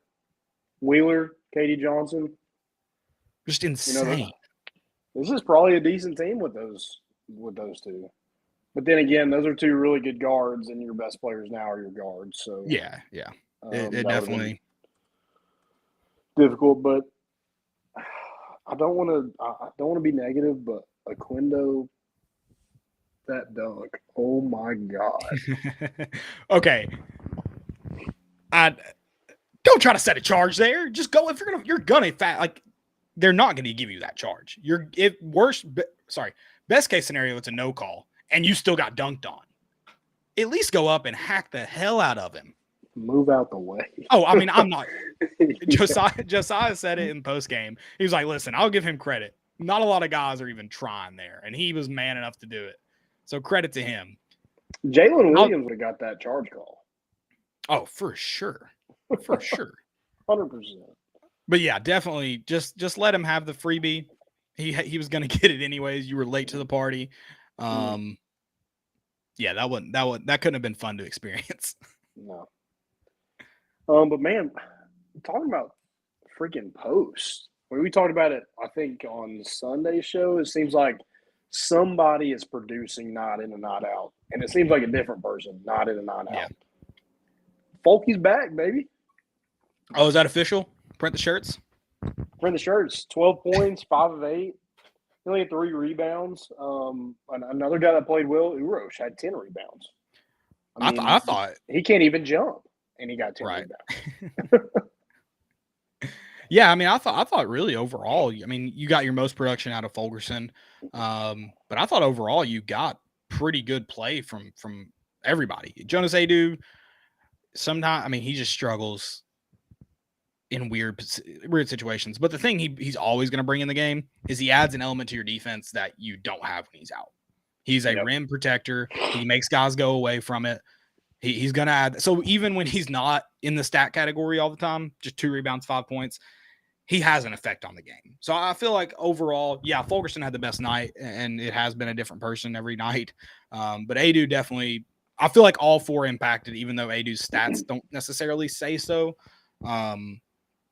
Wheeler, Katie Johnson. Just insane. This is probably a decent team with those 2. But then again, those are 2 really good guards, and your best players now are your guards. So yeah. It definitely difficult, but I don't want to be negative, but Aquindo, that dunk, oh my God. Okay, I don't try to set a charge there. Just go if you're gonna like they're not going to give you that charge. Best case scenario, it's a no call, and you still got dunked on. At least go up and hack the hell out of him. Move out the way. Oh, I mean, I'm not. Yeah. Josiah said it in post game. He was like, "Listen, I'll give him credit. Not a lot of guys are even trying there, and he was man enough to do it. So credit to him." Jalen Williams would have got that charge call. Oh, for sure, for sure, 100%. But yeah, definitely just let him have the freebie. He was going to get it anyways. You were late to the party. Yeah, that couldn't have been fun to experience. No. But man, talking about freaking posts. When we talked about it, I think on Sunday's show, it seems like somebody is producing not in and not out. And it seems like a different person, not in and not out. Yeah. Folky's back, baby. Oh, is that official? Print the shirts? Print the shirts. 12 points, 5 of 8. He only had 3 rebounds. Another guy that played well, Urosh, had 10 rebounds. I thought he can't even jump, and he got 10 rebounds. Yeah, I mean, I thought really overall, I mean, you got your most production out of Fulgerson, but I thought overall you got pretty good play from everybody. Jonas Adu, sometimes, I mean, he just struggles in weird situations. But the thing he's always going to bring in the game is he adds an element to your defense that you don't have when he's out. He's a rim protector. He makes guys go away from it. He's going to add. So even when he's not in the stat category all the time, just 2 rebounds, 5 points, he has an effect on the game. So I feel like overall, yeah, Fulgerson had the best night, and it has been a different person every night. But Adu definitely, I feel like all 4 impacted, even though Adu's stats don't necessarily say so.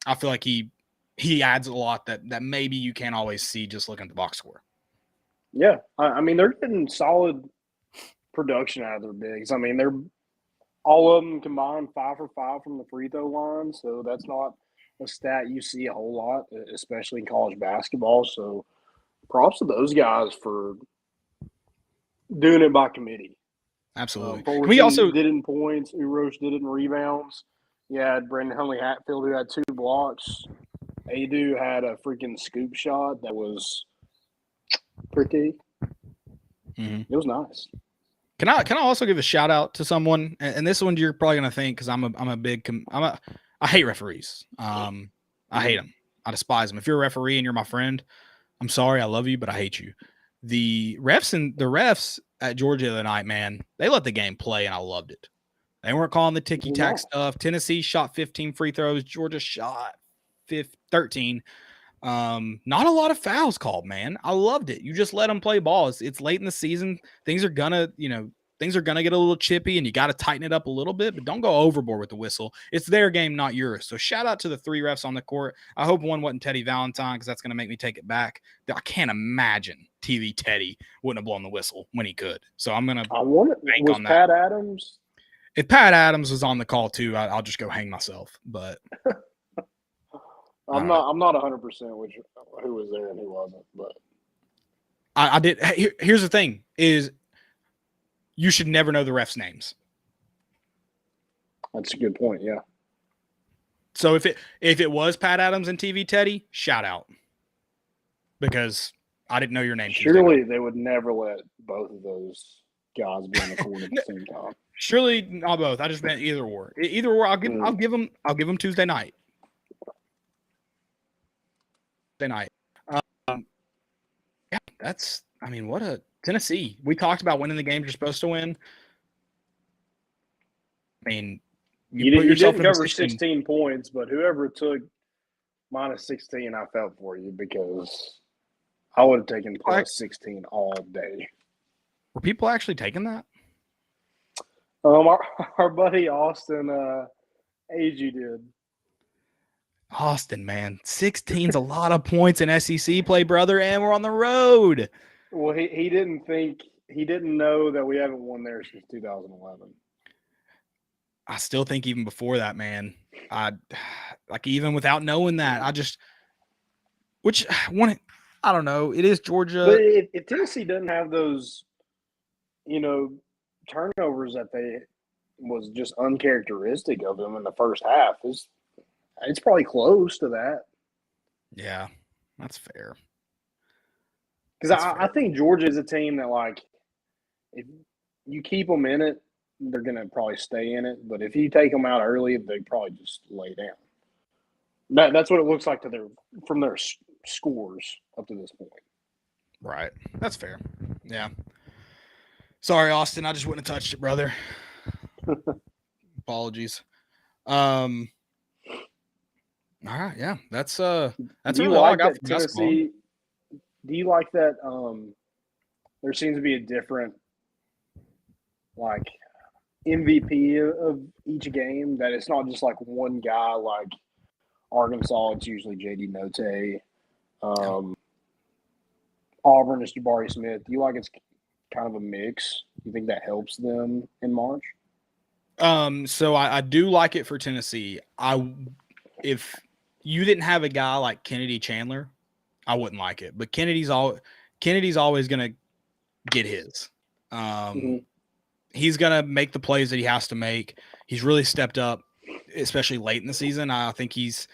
I feel like he adds a lot that maybe you can't always see just looking at the box score. Yeah, I mean, they're getting solid production out of their bigs. I mean, they're all of them combined 5 for 5 from the free throw line, so that's not a stat you see a whole lot, especially in college basketball. So props to those guys for doing it by committee. Absolutely. We also did it in points. Urosh did it in rebounds. Yeah, Brendan Hunley Hatfield, who had 2 blocks. Adu had a freaking scoop shot that was pretty. It was nice. Can I also give a shout out to someone? And this one you're probably gonna think because I hate referees. I hate them. I despise them. If you're a referee and you're my friend, I'm sorry. I love you, but I hate you. The refs at Georgia the other night, man, they let the game play, and I loved it. They weren't calling the ticky-tack stuff. Tennessee shot 15 free throws. Georgia shot 13. Not a lot of fouls called, man. I loved it. You just let them play ball. It's late in the season. Things are gonna get a little chippy, and you got to tighten it up a little bit, but don't go overboard with the whistle. It's their game, not yours. So shout out to the 3 refs on the court. I hope one wasn't Teddy Valentine because that's going to make me take it back. I can't imagine TV Teddy wouldn't have blown the whistle when he could. So I'm going to bank on that. Pat Adams? If Pat Adams was on the call too, I'll just go hang myself. But I'm not 100% which who was there and who wasn't. But I did. Here's the thing: is you should never know the refs' names. That's a good point. Yeah. So if it was Pat Adams and TV Teddy, shout out because I didn't know your name. Surely they would never let both of those guys be on the court at the same time. Surely not both. I just meant either or. Either or. I'll give them Tuesday night. Yeah, that's. I mean, what a Tennessee. We talked about winning the games you're supposed to win. I mean, you didn't cover 16 points, but whoever took minus 16, I felt for you because I would have taken plus 16 all day. Were people actually taking that? Our buddy Austin AG did. Austin, man, 16's a lot of points in SEC play, brother, and we're on the road. Well, he didn't know that we haven't won there since 2011. I still think even before that, man, even without knowing that, I don't know. It is Georgia. But if Tennessee doesn't have those, turnovers that they was just uncharacteristic of him in the first half. It's probably close to that. Yeah, that's fair. Because I think Georgia is a team that, like, if you keep them in it, they're going to probably stay in it. But if you take them out early, they probably just lay down. That's what it looks like from their scores up to this point. Right. That's fair. Yeah. Sorry, Austin. I just wouldn't have touched it, brother. Apologies. All right. Yeah. That's really all I got for basketball. Do you like that? There seems to be a different, like, MVP of each game. That it's not just like one guy. Like Arkansas, it's usually JD Notae. Auburn is Jabari Smith. Do you like it's kind of a mix? Do you think that helps them in March? So I do like it for Tennessee. If you didn't have a guy like Kennedy Chandler, I wouldn't like it. But Kennedy's always gonna get his. He's gonna make the plays that he has to make. He's really stepped up, especially late in the season. I think he's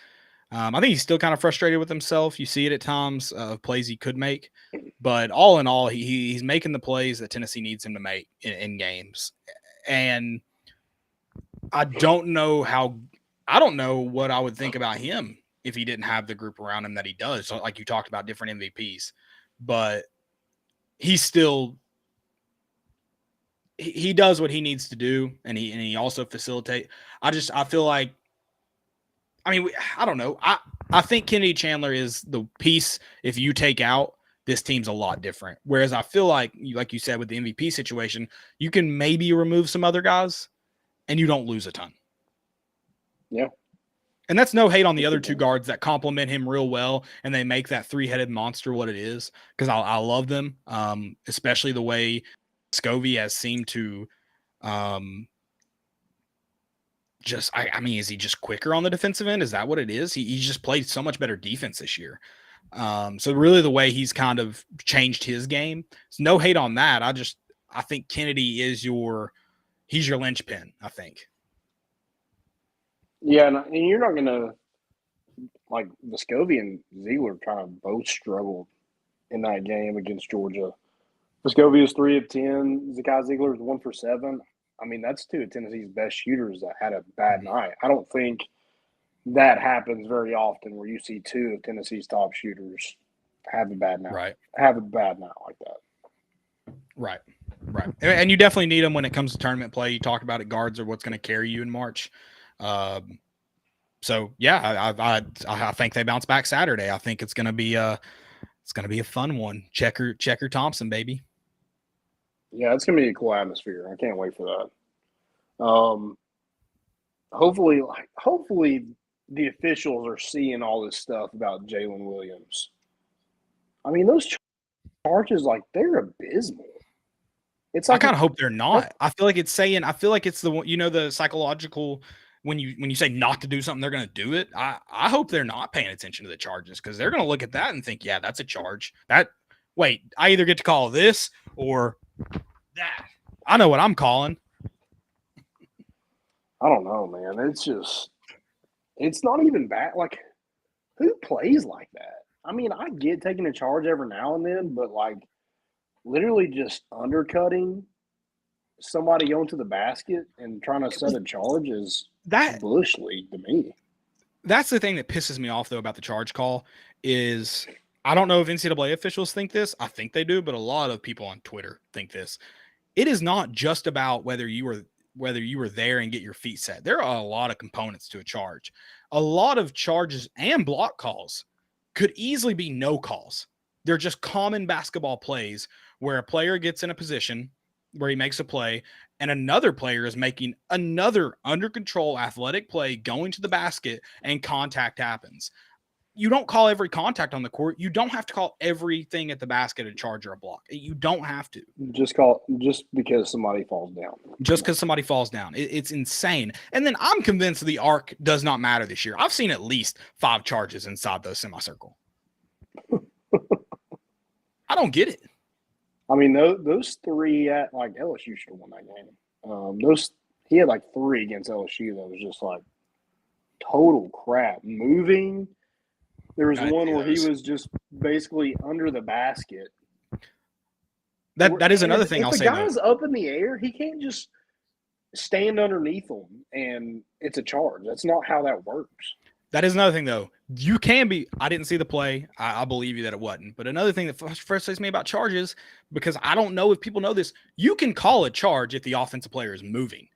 still kind of frustrated with himself. You see it at times of plays he could make, but all in all, he's making the plays that Tennessee needs him to make in games. And I don't know what I would think about him if he didn't have the group around him that he does. So, like you talked about different MVPs, but he does what he needs to do, and he also facilitate. I feel like, I don't know. I think Kennedy Chandler is the piece. If you take out, this team's a lot different. Whereas I feel like you said with the MVP situation, you can maybe remove some other guys, and you don't lose a ton. Yeah. And that's no hate on the other two guards that complement him real well, and they make that three-headed monster what it is, because I love them, especially the way Scovey has seemed to is he just quicker on the defensive end? Is that what it is? He just played so much better defense this year. So really the way he's kind of changed his game, it's no hate on that. I think Kennedy is he's your linchpin, I think. Yeah, and you're not going to, like, Vescovi and Zeigler kind of both struggled in that game against Georgia. Vescovi was 3 of 10. Zakai Zeigler was 1 for 7. I mean, that's two of Tennessee's best shooters that had a bad night. I don't think that happens very often where you see two of Tennessee's top shooters have a bad night. Right. Have a bad night like that. Right. And you definitely need them when it comes to tournament play. You talk about it, guards are what's going to carry you in March. So yeah, I think they bounce back Saturday. I think it's going to be a fun one. Checker Thompson, baby. Yeah, it's going to be a cool atmosphere. I can't wait for that. Hopefully the officials are seeing all this stuff about Jalen Williams. I mean, those charges, like, they're abysmal. It's like, I kind of hope they're not. I feel like it's the one, the psychological, when you say not to do something, they're going to do it. I hope they're not paying attention to the charges, because they're going to look at that and think, yeah, that's a charge. I either get to call this or that. I know what I'm calling. I don't know, man. It's not even bad. Like, who plays like that? I mean, I get taking a charge every now and then, but, like, literally just undercutting somebody onto the basket and trying to set a charge is Bush League to me. That's the thing that pisses me off, though, about the charge call is I don't know if NCAA officials think this. I think they do, but a lot of people on Twitter think this. It is not just about whether you were there and get your feet set. There are a lot of components to a charge. A lot of charges and block calls could easily be no calls. They're just common basketball plays where a player gets in a position where he makes a play and another player is making another under control athletic play going to the basket and contact happens. You don't call every contact on the court. You don't have to call everything at the basket a charge or a block. You don't have to. Just because somebody falls down. Just because somebody falls down. It's insane. And then I'm convinced the arc does not matter this year. I've seen at least 5 charges inside the semicircle. I don't get it. I mean, those 3 at, like, LSU should have won that game. He had like 3 against LSU that was just like total crap. Moving. There was one where he was just basically under the basket. That is another thing I'll say. If the guy's up in the air, he can't just stand underneath them and it's a charge. That's not how that works. That is another thing, though. You can be – I didn't see the play. I believe you that it wasn't. But another thing that frustrates me about charges, because I don't know if people know this, you can call a charge if the offensive player is moving.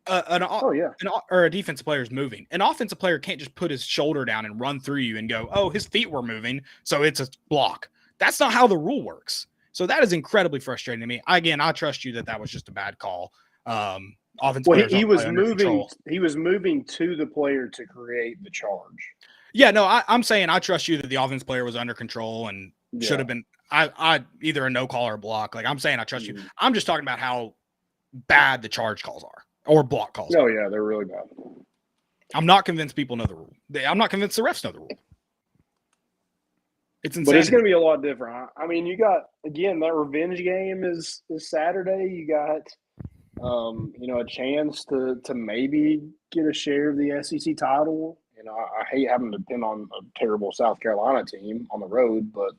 Or a defensive player is moving. An offensive player can't just put his shoulder down and run through you and go, oh, his feet were moving, so it's a block. That's not how the rule works. So that is incredibly frustrating to me. Again, I trust you that was just a bad call. He was moving. He was moving to the player to create the charge. Yeah, no, I'm saying I trust you that the offense player was under control and should have been. I either a no call or a block. Like I'm saying, I trust you. I'm just talking about how bad the charge calls are or block calls. Oh yeah, they're really bad. I'm not convinced people know the rule. I'm not convinced the refs know the rule. It's insane. But it's going to be a lot different. I mean, you got again that revenge game is Saturday. You got. A chance to maybe get a share of the SEC title. I hate having to depend on a terrible South Carolina team on the road, but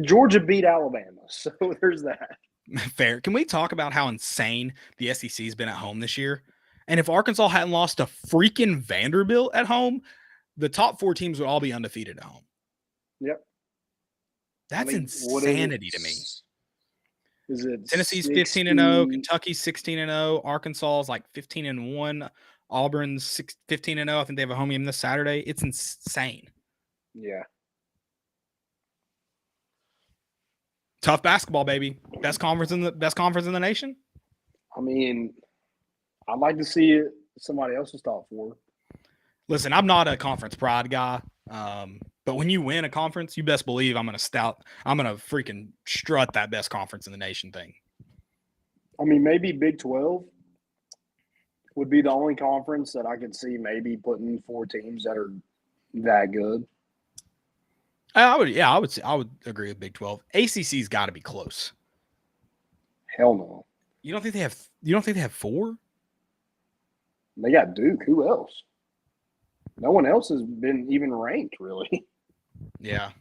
Georgia beat Alabama, so there's that. Fair. Can we talk about how insane the SEC has been at home this year? And if Arkansas hadn't lost to freaking Vanderbilt at home, the top 4 teams would all be undefeated at home. Yep. That's insanity to me. Is it Tennessee's 15-0, Kentucky's 16-0, Arkansas is like 15-1, Auburn's 15-0. I think they have a home game this Saturday. It's insane. Yeah. Tough basketball, baby. Best conference in the nation. I mean, I'd like to see somebody else's top 4. Listen, I'm not a conference pride guy. But when you win a conference, you best believe I'm going to freaking strut that best conference in the nation thing. I mean, maybe Big 12 would be the only conference that I could see maybe putting 4 teams that are that good. I would agree with Big 12. ACC's got to be close. Hell no. You don't think they have 4? They got Duke. Who else? No one else has been even ranked, really. Yeah.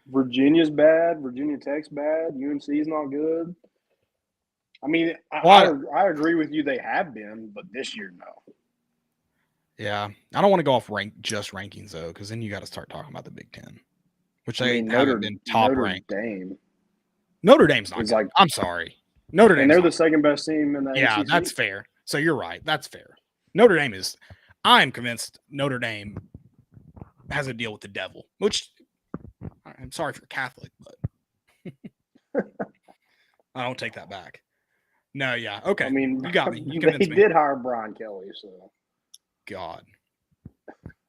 Virginia's bad. Virginia Tech's bad. UNC's not good. I mean, I agree with you. They have been, but this year, no. Yeah. I don't want to go off rankings, though, because then you got to start talking about the Big Ten, which haven't been top ranked. Notre Dame's not good. I'm sorry. Notre Dame. And they're the second best team in the ACC. That's fair. So you're right. That's fair. Notre Dame is – I'm convinced Notre Dame has a deal with the devil, which I'm sorry if you're Catholic, but I don't take that back. No, yeah. Okay. I mean, you got me. You convinced me. They did hire Brian Kelly, so. God.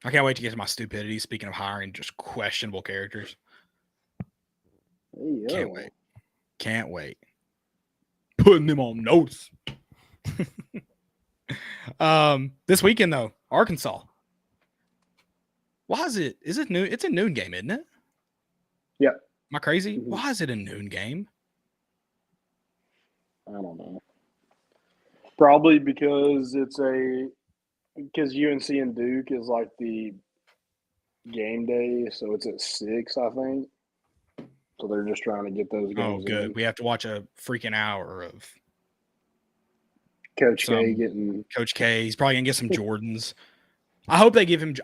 I can't wait to get to my stupidity. Speaking of hiring just questionable characters. Hey, Can't wait. Putting them on notice. This weekend though, Arkansas. Why is it? Is it noon? It's a noon game, isn't it? Yeah. Am I crazy? Mm-hmm. Why is it a noon game? I don't know. Probably because UNC and Duke is like the game day, so it's at 6, I think. So they're just trying to get those games. Oh, good. In. We have to watch a freaking hour of Coach K. He's probably gonna get some Jordans. I do hope they give him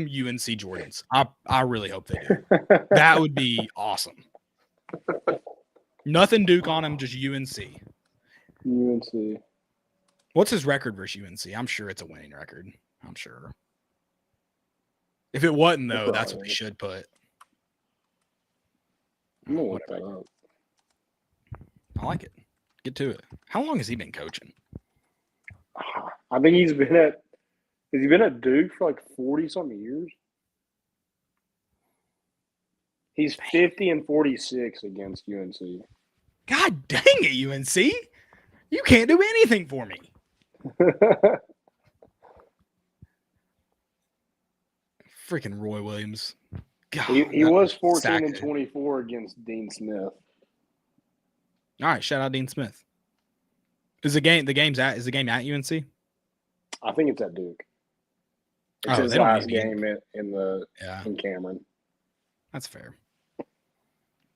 UNC Jordans. I really hope they do. That would be awesome. Nothing Duke on him, just UNC. UNC. What's his record versus UNC? I'm sure it's a winning record. I'm sure. If it wasn't though, that's what they should put. I'm gonna look that up. I like it. Get to it. How long has he been coaching? I think he's been at Duke for like 40-something years. He's 50-46 against UNC. God dang it, UNC! You can't do anything for me. Freaking Roy Williams. God, he was 14-24 against Dean Smith. All right, shout out Dean Smith. Is the game at UNC? I think it's at Duke. It's Oh, his they don't last need to be game Yeah, in Cameron. that's fair.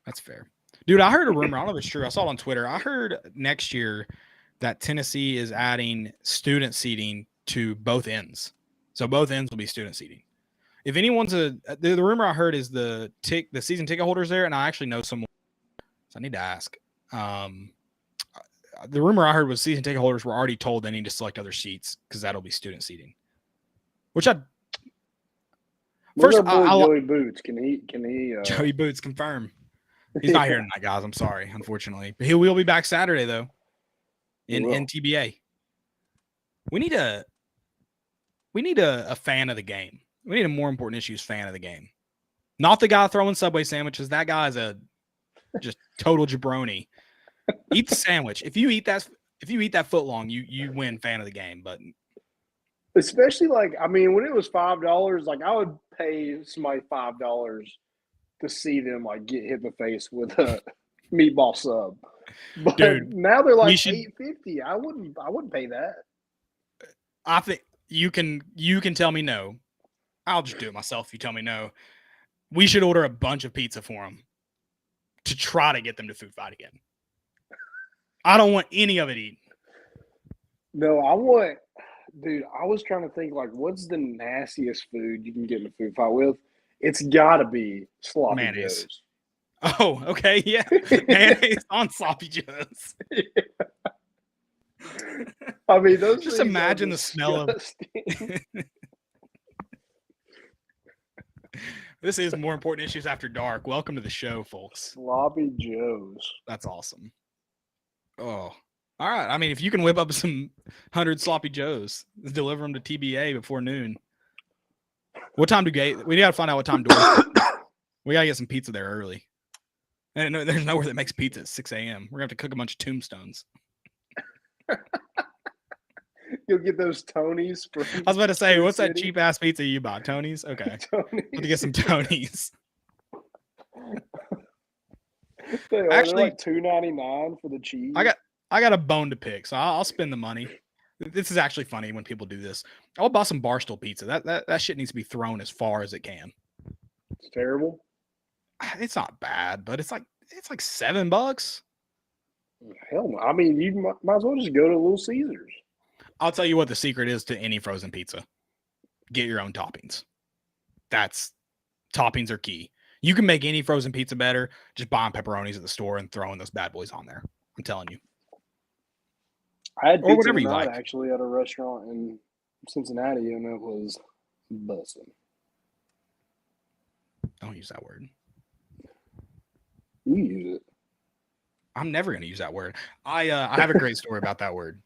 That's fair. Dude, I heard a rumor. I don't know if it's true. I saw it on Twitter. I heard next year that Tennessee is adding student seating to both ends. So both ends will be student seating. If anyone's the rumor I heard is the season ticket holders there, and I actually know someone, so I need to ask. The rumor I heard was season ticket holders were already told they need to select other seats because that'll be student seating. Which Where's our boy Joey Boots? Can he? Joey Boots confirm. He's not here tonight, guys. I'm sorry, unfortunately. But he will be back Saturday though. In TBA. We need a fan of the game. We need a more important issues fan of the game. Not the guy throwing Subway sandwiches. That guy's a just total jabroni. Eat the sandwich. If you eat that foot long, you win fan of the game. But especially when it was $5, like I would pay somebody $5 to see them get hit in the face with a meatball sub. But dude, now they're like $8.50. I wouldn't pay that. I think you can tell me no. I'll just do it myself if you tell me no. We should order a bunch of pizza for them to try to get them to food fight again. I don't want any of it eaten. No, I was trying to think what's the nastiest food you can get in a food fight with? It's gotta be sloppy mayonnaise. joes. Oh, okay, yeah. Mayonnaise on sloppy joes. Yeah. I mean, those just imagine the smell of This is more important issues after dark. Welcome to the show, folks. Sloppy joes. That's awesome. Oh, all right. I mean, if you can whip up some 100 sloppy joes, deliver them to TBA before noon. What time we got to find out what time doors. We got to get some pizza there early. And there's nowhere that makes pizza at 6 a.m. We're going to have to cook a bunch of tombstones. You'll get those Tonys. I was about to say, what's that cheap ass pizza you buy? Tony's? Okay. Tony's. Let's get some Tony's. Actually, like $2.99 for the cheese. I got a bone to pick, so I'll spend the money. This is actually funny when people do this. I'll buy some Barstool pizza. That shit needs to be thrown as far as it can. It's terrible. It's not bad, but it's like $7. Hell no. I mean, you might as well just go to Little Caesars. I'll tell you what the secret is to any frozen pizza. Get your own toppings. Toppings are key. You can make any frozen pizza better just buying pepperonis at the store and throwing those bad boys on there. I'm telling you. I had pizza whatever you like. Actually at a restaurant in Cincinnati, and it was bussin'. Don't use that word. You use it. I'm never going to use that word. I have a great story about that word.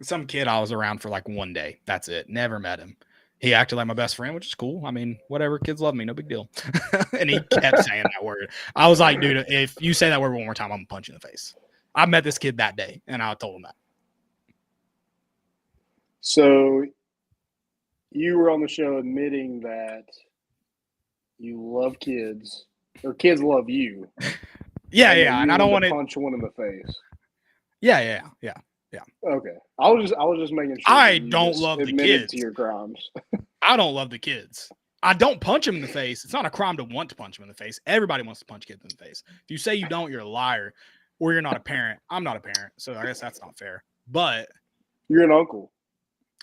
Some kid I was around for like one day. That's it. Never met him. He acted like my best friend, which is cool. I mean, whatever. Kids love me. No big deal. And he kept saying that word. I was like, dude, if you say that word one more time, I'm going to punch you in the face. I met this kid that day, and I told him that. So you were on the show admitting that you love kids, or kids love you. Yeah. And I don't want to punch one in the face. Yeah. Okay. I was just making sure. I don't love the kids. To your crimes. I don't love the kids. I don't punch them in the face. It's not a crime to want to punch them in the face. Everybody wants to punch kids in the face. If you say you don't, you're a liar, or you're not a parent. I'm not a parent, so I guess that's not fair. But you're an uncle.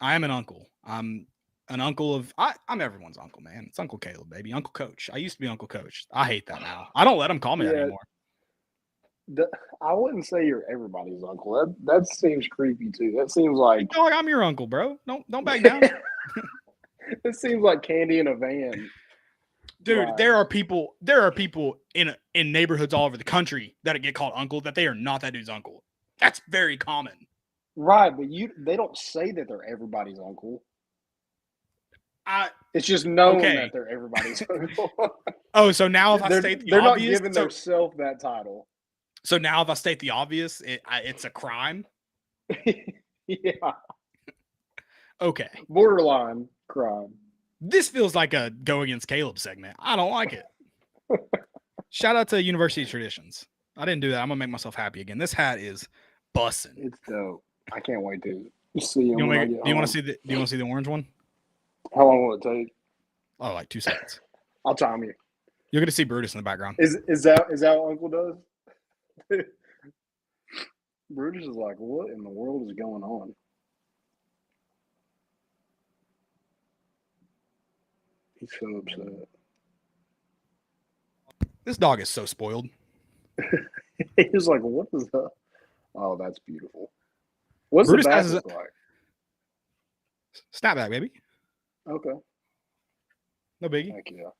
I am an uncle. I'm an uncle of. I'm everyone's uncle, man. It's Uncle Caleb, baby. Uncle Coach. I used to be Uncle Coach. I hate that now. I don't let them call me that anymore. I wouldn't say you're everybody's uncle. That seems creepy too. That seems like I'm your uncle, bro. Don't back down. It seems like candy in a van. Dude, right. there are people in neighborhoods all over the country that get called uncle that they are not that dude's uncle. That's very common. Right, but they don't say that they're everybody's uncle. It's just known that they're everybody's uncle. Oh, so now if I state the obvious, they're not giving themselves that title. So now if I state the obvious, it's a crime? Yeah. Okay. Borderline crime. This feels like a Go Against Caleb segment. I don't like it. Shout out to University Traditions. I didn't do that. I'm gonna make myself happy again. This hat is bussin'. It's dope. I can't wait to see him Do when I get you want home. to see the? Do you want to see the orange one? How long will it take? Oh, like 2 seconds. I'll time you. You're gonna see Brutus in the background. Is that what Uncle does? Brutus is like, what in the world is going on? He's so upset. This dog is so spoiled. He's like, what is that? Oh, that's beautiful. What's Brutus the back has look like? Snapback, baby. Okay. No biggie. Heck yeah.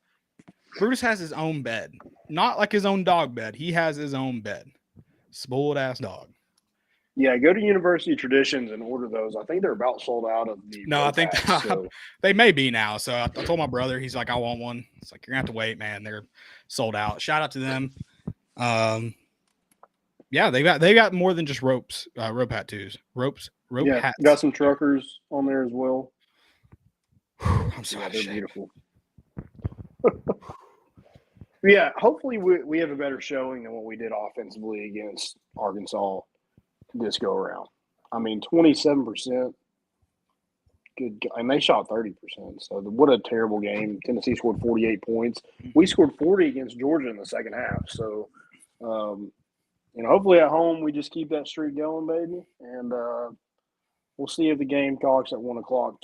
Brutus has his own bed. Not like his own dog bed. He has his own bed. Spoiled ass dog. Yeah, go to University Traditions and order those. I think they're about sold out of the. No, I think packs, so. they may be now. So I told my brother, he's like, I want one. It's like, you're gonna have to wait, man. They're sold out. Shout out to them. Yeah, they got more than just ropes, rope tattoos. Rope hats. Got some truckers on there as well. I'm sorry. Yeah, they're beautiful. Yeah, hopefully we have a better showing than what we did offensively against Arkansas this go around. I mean, 27%. Good, and they shot 30%. So what a terrible game. Tennessee scored 48 points. We scored 40 against Georgia in the second half. So, hopefully at home we just keep that streak going, baby. And we'll see if the Gamecocks at 1 o'clock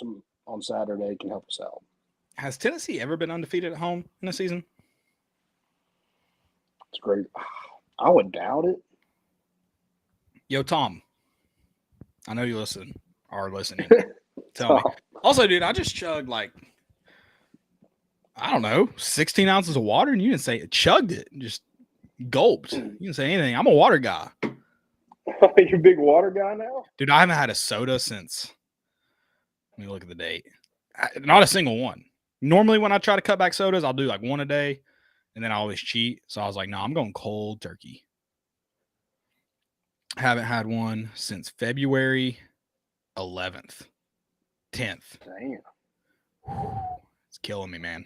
on Saturday can help us out. Has Tennessee ever been undefeated at home in a season? It's great. I would doubt it. Yo, Tom, I know you are listening. Tell me. Also, dude, I just chugged like, I don't know, 16 ounces of water, and you didn't say it. Chugged it. Just gulped. You didn't say anything. I'm a water guy. You're a big water guy now? Dude, I haven't had a soda since, let me look at the date. Not a single one. Normally when I try to cut back sodas, I'll do like one a day, and then I always cheat. So I was like, no, I'm going cold turkey. Haven't had one since February 11th. 10th. Damn. It's killing me, man.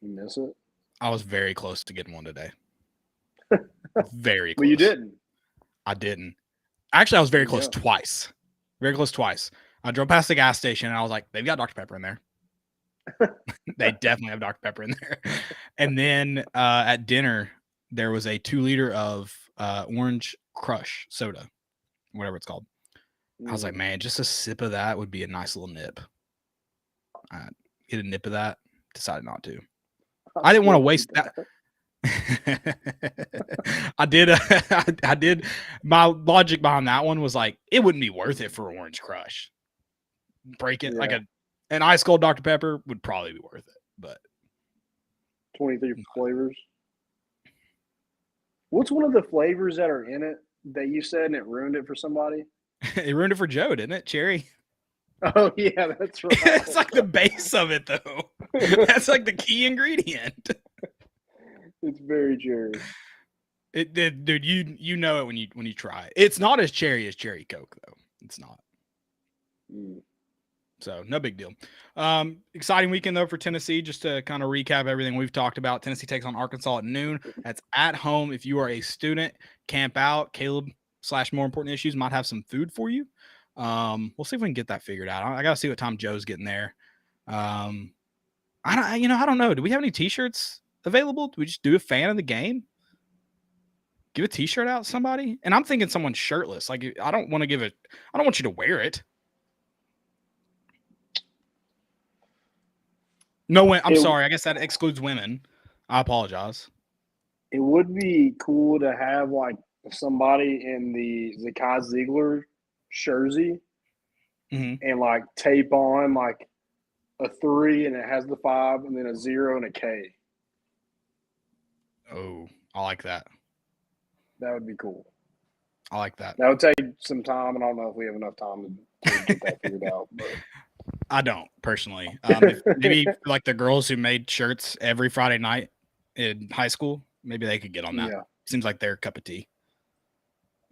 You miss it? I was very close to getting one today. Very close. Well, you didn't. I didn't. Actually, I was very close twice. Very close twice. I drove past the gas station, and I was like, they've got Dr. Pepper in there. They definitely have Dr. Pepper in there. And then at dinner, there was a 2-liter of Orange Crush soda, whatever it's called. I was like, man, just a sip of that would be a nice little nip. I get a nip of that. Decided not to. I didn't want to waste that. I did. My logic behind that one was like, it wouldn't be worth it for Orange Crush. Break it like an ice cold Dr. Pepper would probably be worth it, but 23 flavors. What's one of the flavors that are in it that you said and it ruined it for somebody? It ruined it for Joe, didn't it? Cherry. Oh yeah, that's right. It's like the base of it, though. That's like the key ingredient. It's very cherry. Dude, you know it when you try it. It's not as cherry as Cherry Coke, though. It's not. So no big deal. Exciting weekend though for Tennessee. Just to kind of recap everything we've talked about. Tennessee takes on Arkansas at noon. That's at home. If you are a student, camp out. Caleb / more important issues might have some food for you. We'll see if we can get that figured out. I gotta see what time Joe's getting there. I don't know. Do we have any t-shirts available? Do we just do a fan of the game? Give a t-shirt out to somebody? And I'm thinking someone shirtless. Like, I don't want you to wear it. No, I'm sorry. I guess that excludes women. I apologize. It would be cool to have like somebody in the Zakai Zeigler jersey and like tape on like a 3 and it has the 5 and then a 0 and a K. Oh, I like that. That would be cool. I like that. That would take some time, and I don't know if we have enough time to get that figured out. But I don't personally. Maybe like the girls who made shirts every Friday night in high school, maybe they could get on that. Yeah. Seems like their cup of tea.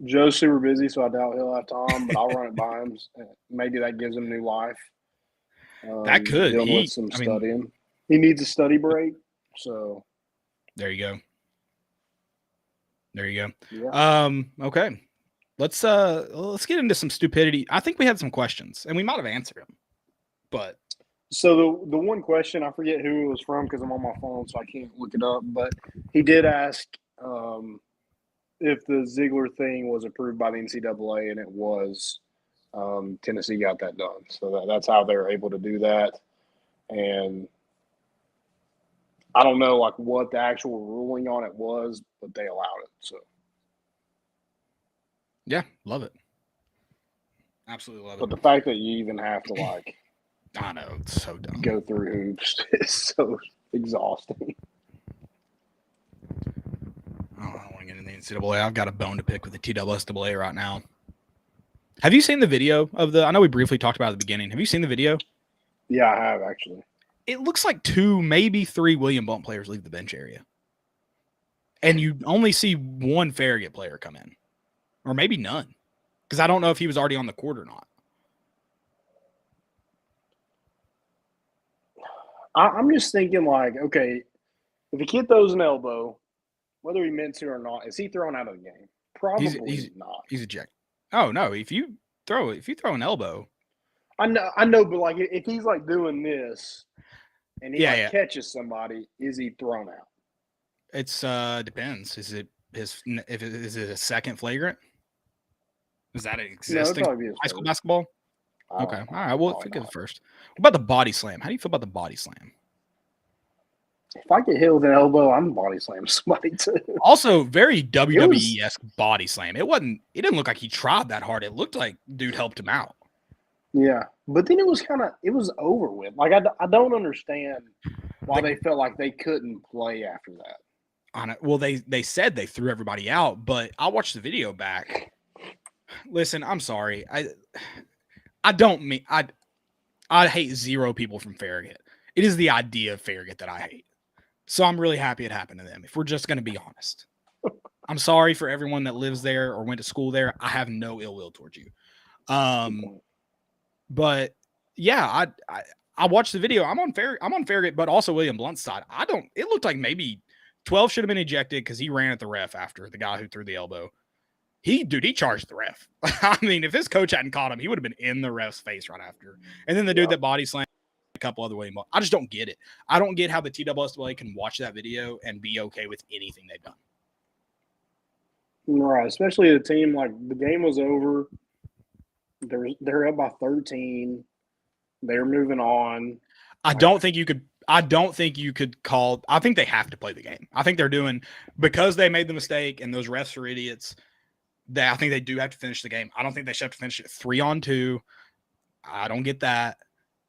Joe's super busy, so I doubt he'll have time, but I'll run it by him. Maybe that gives him new life. That could. With some studying. He needs a study break, so. There you go. There you go. Yeah. Okay. Let's get into some stupidity. I think we had some questions, and we might have answered them. But So the one question, I forget who it was from because I'm on my phone, so I can't look it up. But he did ask if the Zeigler thing was approved by the NCAA, and it was. Tennessee got that done, so that's how they were able to do that. And I don't know like what the actual ruling on it was, but they allowed it. So yeah, love it. Absolutely love it. but the fact that you even have to like, I know it's so dumb. Go through hoops is so exhausting. I don't want to get into the NCAA. I've got a bone to pick with the TSSAA right now. Have you seen the video of the? I know we briefly talked about it at the beginning. Have you seen the video? Yeah, I have actually. It looks like 2, maybe 3 William Blount players leave the bench area, and you only see 1 Farragut player come in, or maybe none, because I don't know if he was already on the court or not. I'm just thinking like, okay, if a kid throws an elbow, whether he meant to or not, is he thrown out of the game? Probably not. He's ejected. Oh no! If you throw an elbow, I know, but like if he's like doing this and he catches somebody, is he thrown out? It's depends. Is it a second flagrant? Is that existing high school basketball? Okay. All right. Well, think of it first. What about the body slam? How do you feel about the body slam? If I get hit with an elbow, I'm body slamming somebody too. Also, very WWE-esque body slam. It didn't look like he tried that hard. It looked like dude helped him out. Yeah, but then it was over with. Like I don't understand why they felt like they couldn't play after that. On it. Well, they said they threw everybody out, but I watched the video back. Listen, I'm sorry. I hate 0 people from Farragut. It is the idea of Farragut that I hate. So I'm really happy it happened to them, if we're just going to be honest. I'm sorry for everyone that lives there or went to school there. I have no ill will towards you. But yeah, I watched the video. I'm on Farragut, but also William Blount's side. It looked like maybe 12 should have been ejected because he ran at the ref after the guy who threw the elbow. He charged the ref. I mean, if his coach hadn't caught him, he would have been in the ref's face right after. And then the dude that body slammed a couple other William Blount. I just don't get it. I don't get how the TSSAA can watch that video and be okay with anything they've done. Right, especially a team like the game was over. They're up by 13. They're moving on. I don't think you could call. I think they have to play the game. I think they're doing, because they made the mistake and those refs are idiots. I think they do have to finish the game. I don't think they should have to finish it 3-on-2. I don't get that.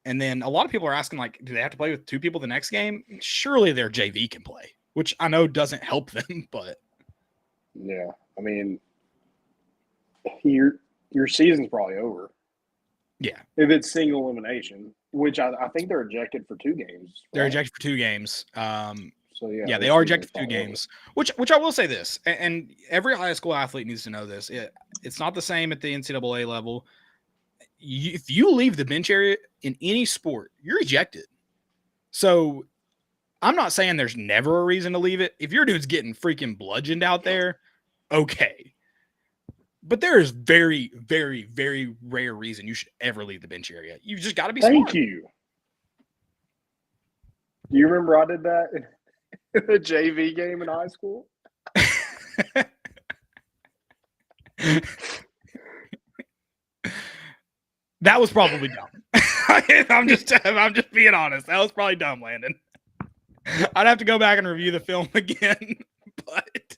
And then a lot of people are asking, like, do they have to play with 2 people the next game? Surely their JV can play, which I know doesn't help them, but yeah, I mean, your season's probably over. Yeah, if it's single elimination, which I think they're ejected for 2 games. Right? They're ejected for 2 games. So yeah, they are ejected for 2 games. Which I will say this, and every high school athlete needs to know this. It's not the same at the NCAA level. If you leave the bench area in any sport, you're ejected. So I'm not saying there's never a reason to leave it. If your dude's getting freaking bludgeoned out there, okay. But there is very, very, very rare reason you should ever leave the bench area. You just got to be smart. Thank you. Do you remember I did that in the JV game in high school? That was probably dumb. I'm just being honest. That was probably dumb, Landon. I'd have to go back and review the film again, but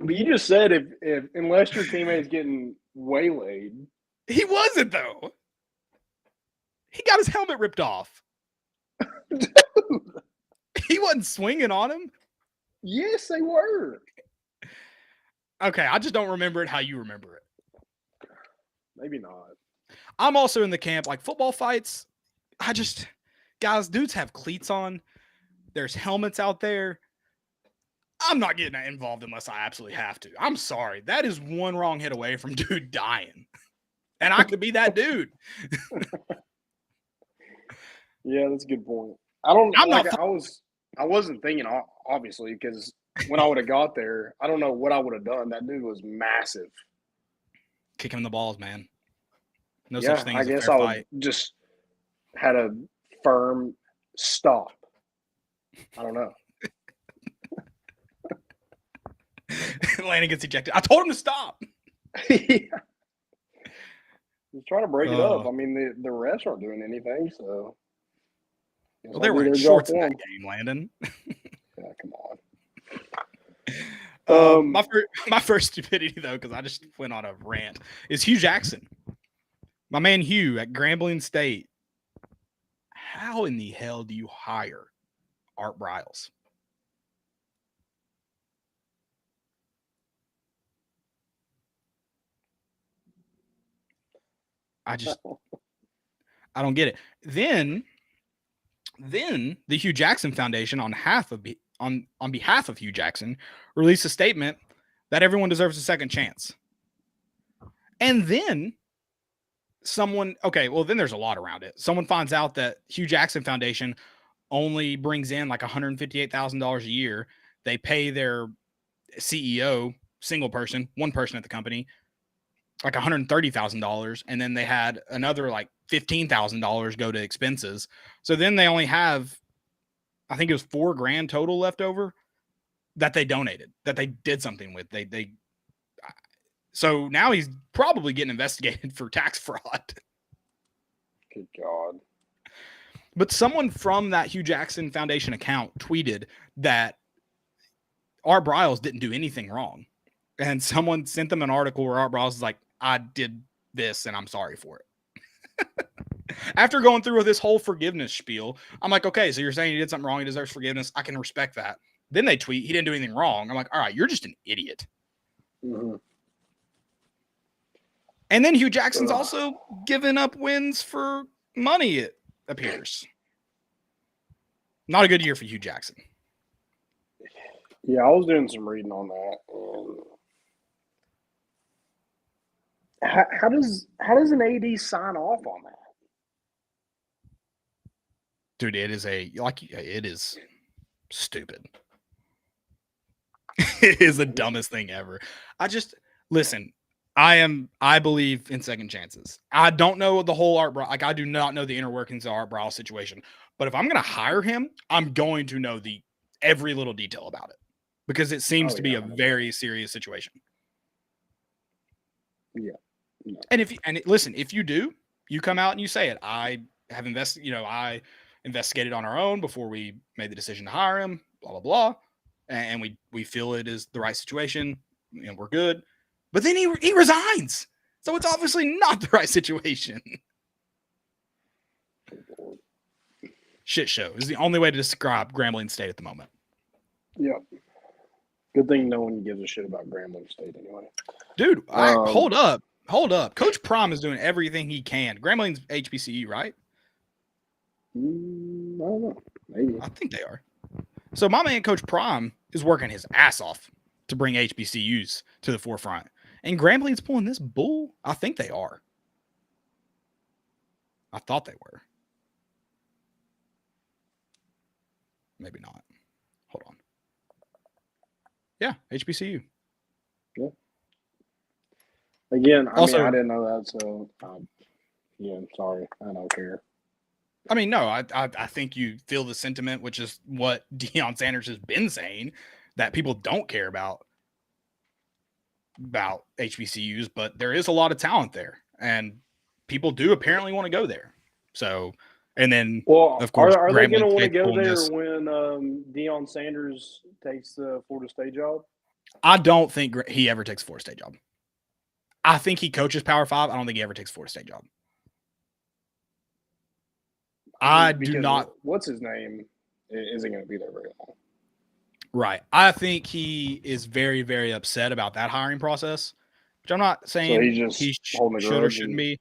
you just said if unless your teammate's getting waylaid. He wasn't, though. He got his helmet ripped off. Dude. He wasn't swinging on him. Yes, they were. Okay, I just don't remember it how you remember it. Maybe not. I'm also in the camp, like football fights. Guys, dudes have cleats on. There's helmets out there. I'm not getting involved unless I absolutely have to. I'm sorry. That is one wrong hit away from dude dying. And I could be that dude. Yeah, that's a good point. I wasn't thinking, obviously, because when I would have got there, I don't know what I would have done. That dude was massive. Kick him in the balls, man. No Yeah, such thing I as a guess fair I would fight. just had a firm stop. I don't know. Landon gets ejected. I told him to stop. Yeah. He's trying to break it up. I mean, the refs aren't doing anything, so. Well, they're wearing their shorts job in for that 'em. game, Landon. Yeah, come on. My first stupidity, though, because I just went on a rant, is Hugh Jackson. My man Hugh at Grambling State. How in the hell do you hire Art Briles? I don't get it. Then the Hugh Jackson Foundation on behalf of Hugh Jackson released a statement that everyone deserves a second chance. And then then there's a lot around it. Someone finds out that Hugh Jackson Foundation only brings in like $158,000 a year. They pay their CEO, single person, one person at the company, like $130,000, and then they had another like $15,000 go to expenses. So then they only have, I think it was $4,000 total left over that they donated, that they did something with. So now he's probably getting investigated for tax fraud. Good God. But someone from that Hugh Jackson Foundation account tweeted that Art Briles didn't do anything wrong. And someone sent them an article where Art Briles is like, I did this and I'm sorry for it. After going through this whole forgiveness spiel, I'm like, okay, so you're saying he did something wrong. He deserves forgiveness. I can respect that. Then they tweet, he didn't do anything wrong. I'm like, all right, you're just an idiot. Mm-hmm. And then Hugh Jackson's also given up wins for money, it appears. Not a good year for Hugh Jackson. Yeah, I was doing some reading on that. And how does an AD sign off on that? Dude, it is stupid. It is the dumbest thing ever. Listen, I believe in second chances. I don't know the whole I do not know the inner workings of Art Briles situation. But if I'm going to hire him, I'm going to know every little detail about it because it seems to be a very serious situation. Yeah. And listen, if you do, you come out and you say it. I have I investigated on our own before we made the decision to hire him, blah, blah, blah. And we feel it is the right situation and we're good. But then he resigns. So it's obviously not the right situation. Shit show is the only way to describe Grambling State at the moment. Yeah. Good thing no one gives a shit about Grambling State anyway. Dude, hold up. Coach Prom is doing everything he can. Grambling's HBCU, right? I don't know. Maybe. I think they are. So my man, Coach Prom, is working his ass off to bring HBCUs to the forefront. And Grambling's pulling this bull? I think they are. I thought they were. Maybe not. Hold on. Yeah, HBCU. Yeah. Again, I didn't know that, so sorry. I don't care. I mean, no, I think you feel the sentiment, which is what Deion Sanders has been saying, that people don't care about HBCUs, but there is a lot of talent there, and people do apparently want to go there. So, and then, of course, are they going to want to go there this. when Deion Sanders takes the Florida State job? I don't think he ever takes a Florida State job. I think he coaches Power 5. I don't think he ever takes a Florida State job. I do not. What's his name? Isn't going to be there very long. Right. I think he is very, very upset about that hiring process, which I'm not saying he should or shouldn't be.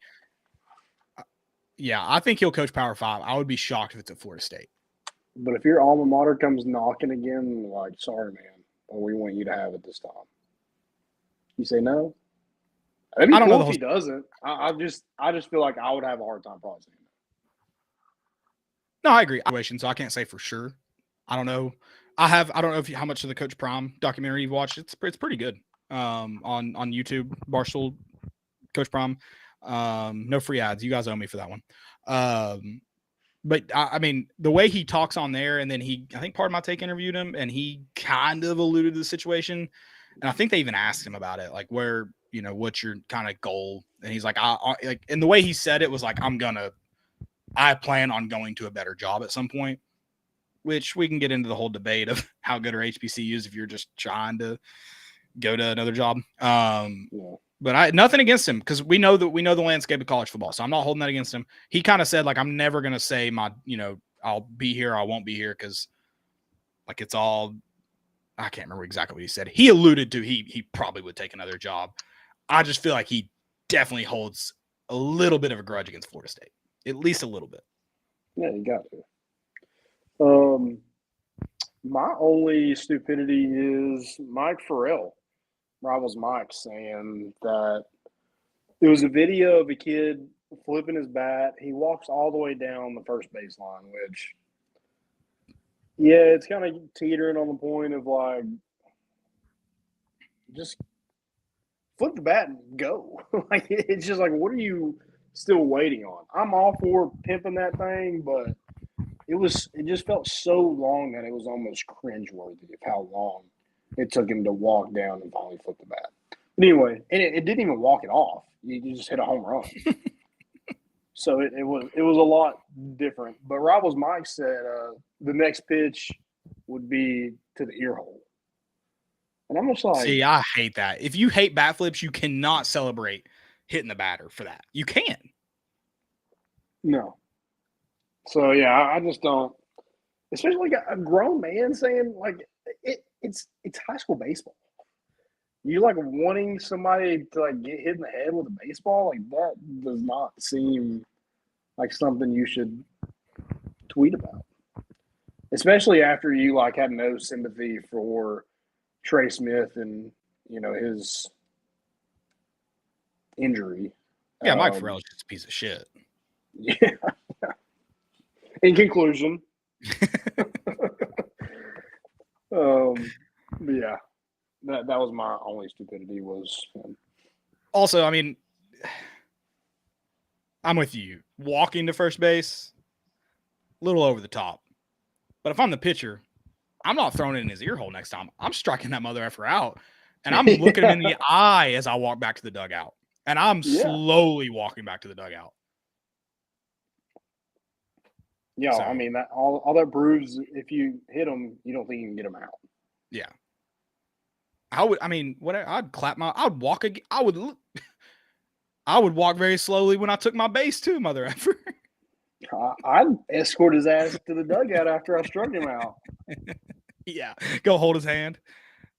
Yeah, I think he'll coach Power 5. I would be shocked if it's at Florida State. But if your alma mater comes knocking again, like, sorry, man, but we want you to have it this time. You say no? I don't know if he doesn't. I just feel like I would have a hard time probably saying no. I agree. So I can't say for sure. I don't know. I don't know how much of the Coach Prime documentary you've watched. It's pretty good. On YouTube, Barstool, Coach Prime. No free ads. You guys owe me for that one. But I mean, the way he talks on there, and then I think Part of My Take interviewed him, and he kind of alluded to the situation. And I think they even asked him about it, like where, what's your kind of goal? And he's like, and the way he said it was like, I plan on going to a better job at some point, which we can get into the whole debate of how good are HBCUs if you're just trying to go to another job. But nothing against him, because we know the landscape of college football. So I'm not holding that against him. He kind of said, like, I'm never going to say I'll be here or I won't be here, because like it's all, I can't remember exactly what he said. He alluded to he probably would take another job. I just feel like he definitely holds a little bit of a grudge against Florida State, at least a little bit. Yeah, you got to. My only stupidity is Mike Farrell, Rivals Mike, saying that there was a video of a kid flipping his bat. He walks all the way down the first baseline, which, yeah, it's kind of teetering on the point of like, just flip the bat and go. Like, it's just like, what are you still waiting on? I'm all for pimping that thing, but it just felt so long that it was almost cringeworthy of how long it took him to walk down and finally flip the bat. But anyway, and it didn't even walk it off. You just hit a home run. So it was a lot different. But Rivals Mike said the next pitch would be to the ear hole. And I'm just like, see, I hate that. If you hate bat flips, you cannot celebrate hitting the batter for that. You can. No. So yeah, I just don't. Especially like a grown man saying like it's high school baseball. You like wanting somebody to like get hit in the head with a baseball, like that does not seem like something you should tweet about. Especially after you like had no sympathy for Trey Smith and his injury. Yeah, Mike Farrell's just a piece of shit. Yeah. In conclusion. But yeah, that was my only stupidity was him. Also, I mean, I'm with you. Walking to first base, a little over the top. But if I'm the pitcher, I'm not throwing it in his ear hole next time. I'm striking that mother effer out. And I'm looking him in the eye as I walk back to the dugout. And I'm slowly walking back to the dugout. Yeah, so, I mean, that all that proves if you hit him, you don't think you can get him out. Yeah. I'd walk very slowly when I took my base too, mother effer. I'd escort his ass to the dugout after I struck him out. Yeah, go hold his hand.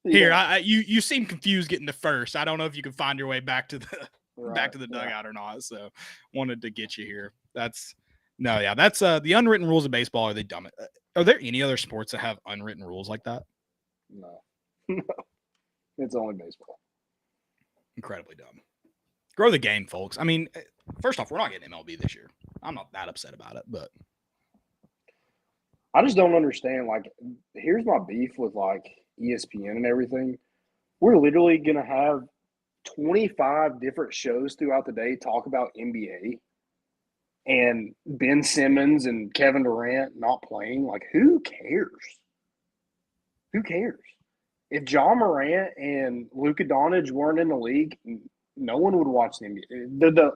Here, you seem confused getting to first. I don't know if you can find your way back to the dugout or not. So, wanted to get you here. That's the unwritten rules of baseball. Are they dumb? Are there any other sports that have unwritten rules like that? No, it's only baseball. Incredibly dumb. Grow the game, folks. I mean, first off, we're not getting MLB this year. I'm not that upset about it, but I just don't understand. Like, here's my beef with like ESPN and everything. We're literally gonna have 25 different shows throughout the day talk about NBA. And Ben Simmons and Kevin Durant not playing, like, who cares? Who cares? If John Morant and Luka Doncic weren't in the league, no one would watch the NBA. They're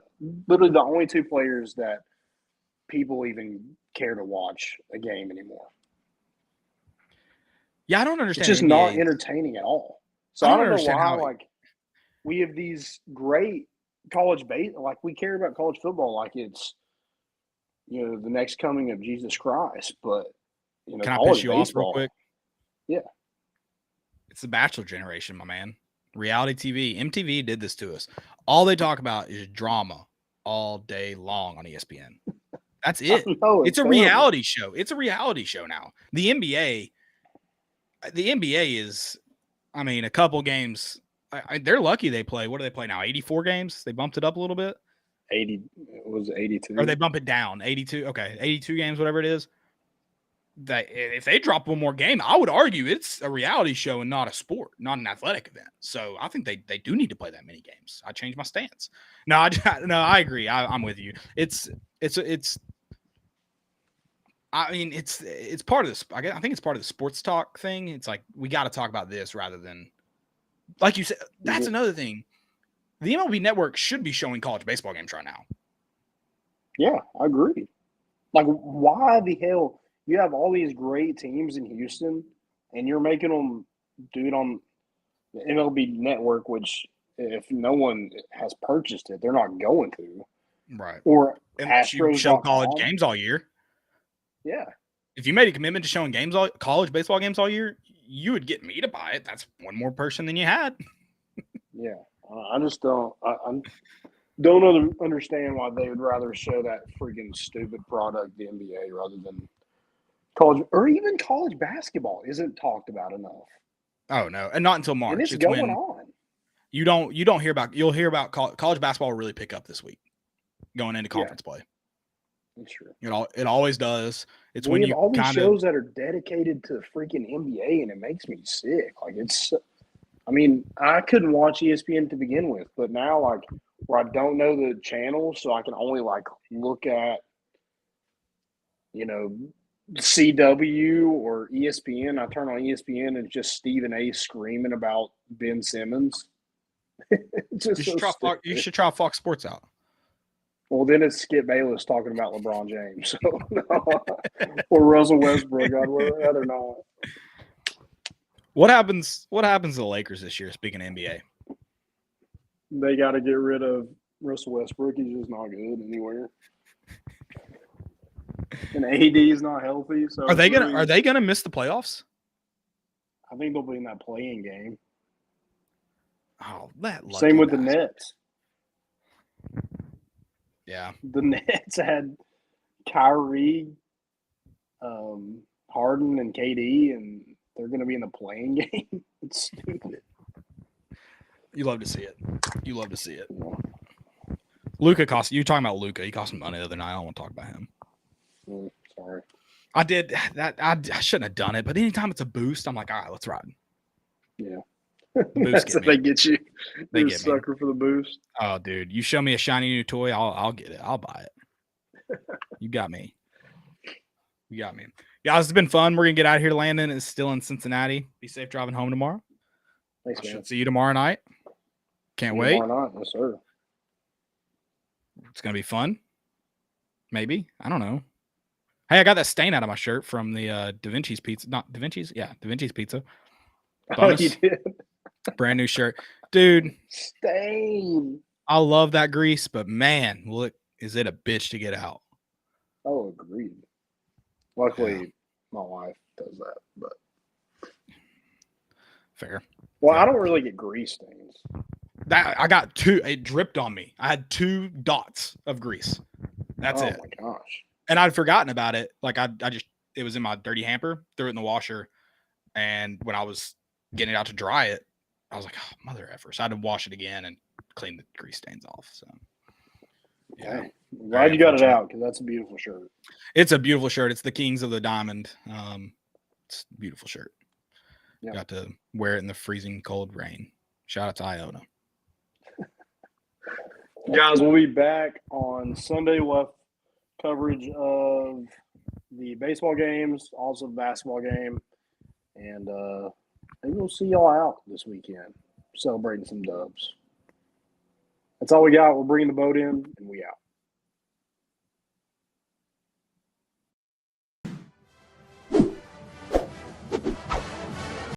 literally the only two players that people even care to watch a game anymore. Yeah, I don't understand. It's just NBA. not entertaining at all. So I don't know why, like, we have these great college like, we care about college football like it's, the next coming of Jesus Christ, but can I piss you off real quick? Yeah, it's the Bachelor generation, my man. Reality TV, MTV did this to us. All they talk about is drama all day long on ESPN. That's it. It's a reality show. It's a reality show now. The NBA is, I mean, a couple games. They're lucky they play. What do they play now? 84 games. They bumped it up a little bit. 80 it was 82. Or they bump it down. 82. Okay. 82 games, whatever it is. that if they drop one more game, I would argue it's a reality show and not a sport, not an athletic event. So I think they do need to play that many games. I changed my stance. No, I agree. I'm with you. I mean, it's part of this. I think it's part of the sports talk thing. It's like we got to talk about this rather than, like you said. That's another thing. The MLB Network should be showing college baseball games right now. Yeah, I agree. Like, why the hell you have all these great teams in Houston, and you're making them do it on the MLB Network, which if no one has purchased it, they're not going to. Right. Or and you show college Astros.com. games all year. Yeah. If you made a commitment to showing college baseball games all year, you would get me to buy it. That's one more person than you had. Yeah. I just don't. I don't understand why they would rather show that freaking stupid product, the NBA, rather than college, or even college basketball isn't talked about enough. Oh no, and not until March. And it's going on. You don't hear about. You'll hear about college basketball really pick up this week, going into conference play. That's true. It always does. It's we when have you all these shows that are dedicated to freaking NBA, and it makes me sick. Like, it's. I mean, I couldn't watch ESPN to begin with, but now, like, where I don't know the channel, so I can only like look at, CW or ESPN. I turn on ESPN and it's just Stephen A. screaming about Ben Simmons. You should try Fox Sports out. Well, then it's Skip Bayless talking about LeBron James. So, no. Or Russell Westbrook. I'd rather not. What happens to the Lakers this year, speaking of NBA? They got to get rid of Russell Westbrook. He's just not good anywhere. And AD is not healthy. So are they gonna miss the playoffs? I think they'll be in that play-in game. Oh, that same with the Nets. Yeah, the Nets had Kyrie, Harden, and KD, and they're going to be in the play-in game. It's stupid. You love to see it. Luka cost. You talking about Luka? He cost me money the other night. I don't want to talk about him. Sorry. I did that. I shouldn't have done it, but anytime it's a boost, I'm like, all right, let's ride. Yeah. That's if they get you. They You're get a sucker for the boost. Oh, dude, you show me a shiny new toy, I'll get it. I'll buy it. You got me. Guys, it's been fun. We're gonna get out of here. Landon is still in Cincinnati. Be safe driving home tomorrow. Thanks, man. Should see you tomorrow night. Can't wait. Tomorrow night, yes, sir. It's gonna be fun. Maybe. I don't know. Hey, I got that stain out of my shirt from the Da Vinci's Pizza. Not Da Vinci's? Yeah, Da Vinci's Pizza. Bonus. Oh, you did? Brand new shirt. Dude. Stain. I love that grease, but man, look, is it a bitch to get out. Oh, agreed. Luckily, my wife does that, but fair. Well, I don't really get grease stains. That I got two. It dripped on me. I had 2 dots of grease. That's it. Oh my gosh. And I'd forgotten about it. Like it was in my dirty hamper, threw it in the washer. And when I was getting it out to dry it, I was like, oh, mother effer. So I had to wash it again and clean the grease stains off. So yeah. Okay. Glad you got it out, because that's a beautiful shirt. It's a beautiful shirt. It's the Kings of the Diamond. It's a beautiful shirt. Yep. Got to wear it in the freezing cold rain. Shout out to Iona. Guys, we'll be back on Sunday. We'll have coverage of the baseball games, also the basketball game. And maybe we'll see y'all out this weekend, celebrating some dubs. That's all we got. We're bringing the boat in, and we out.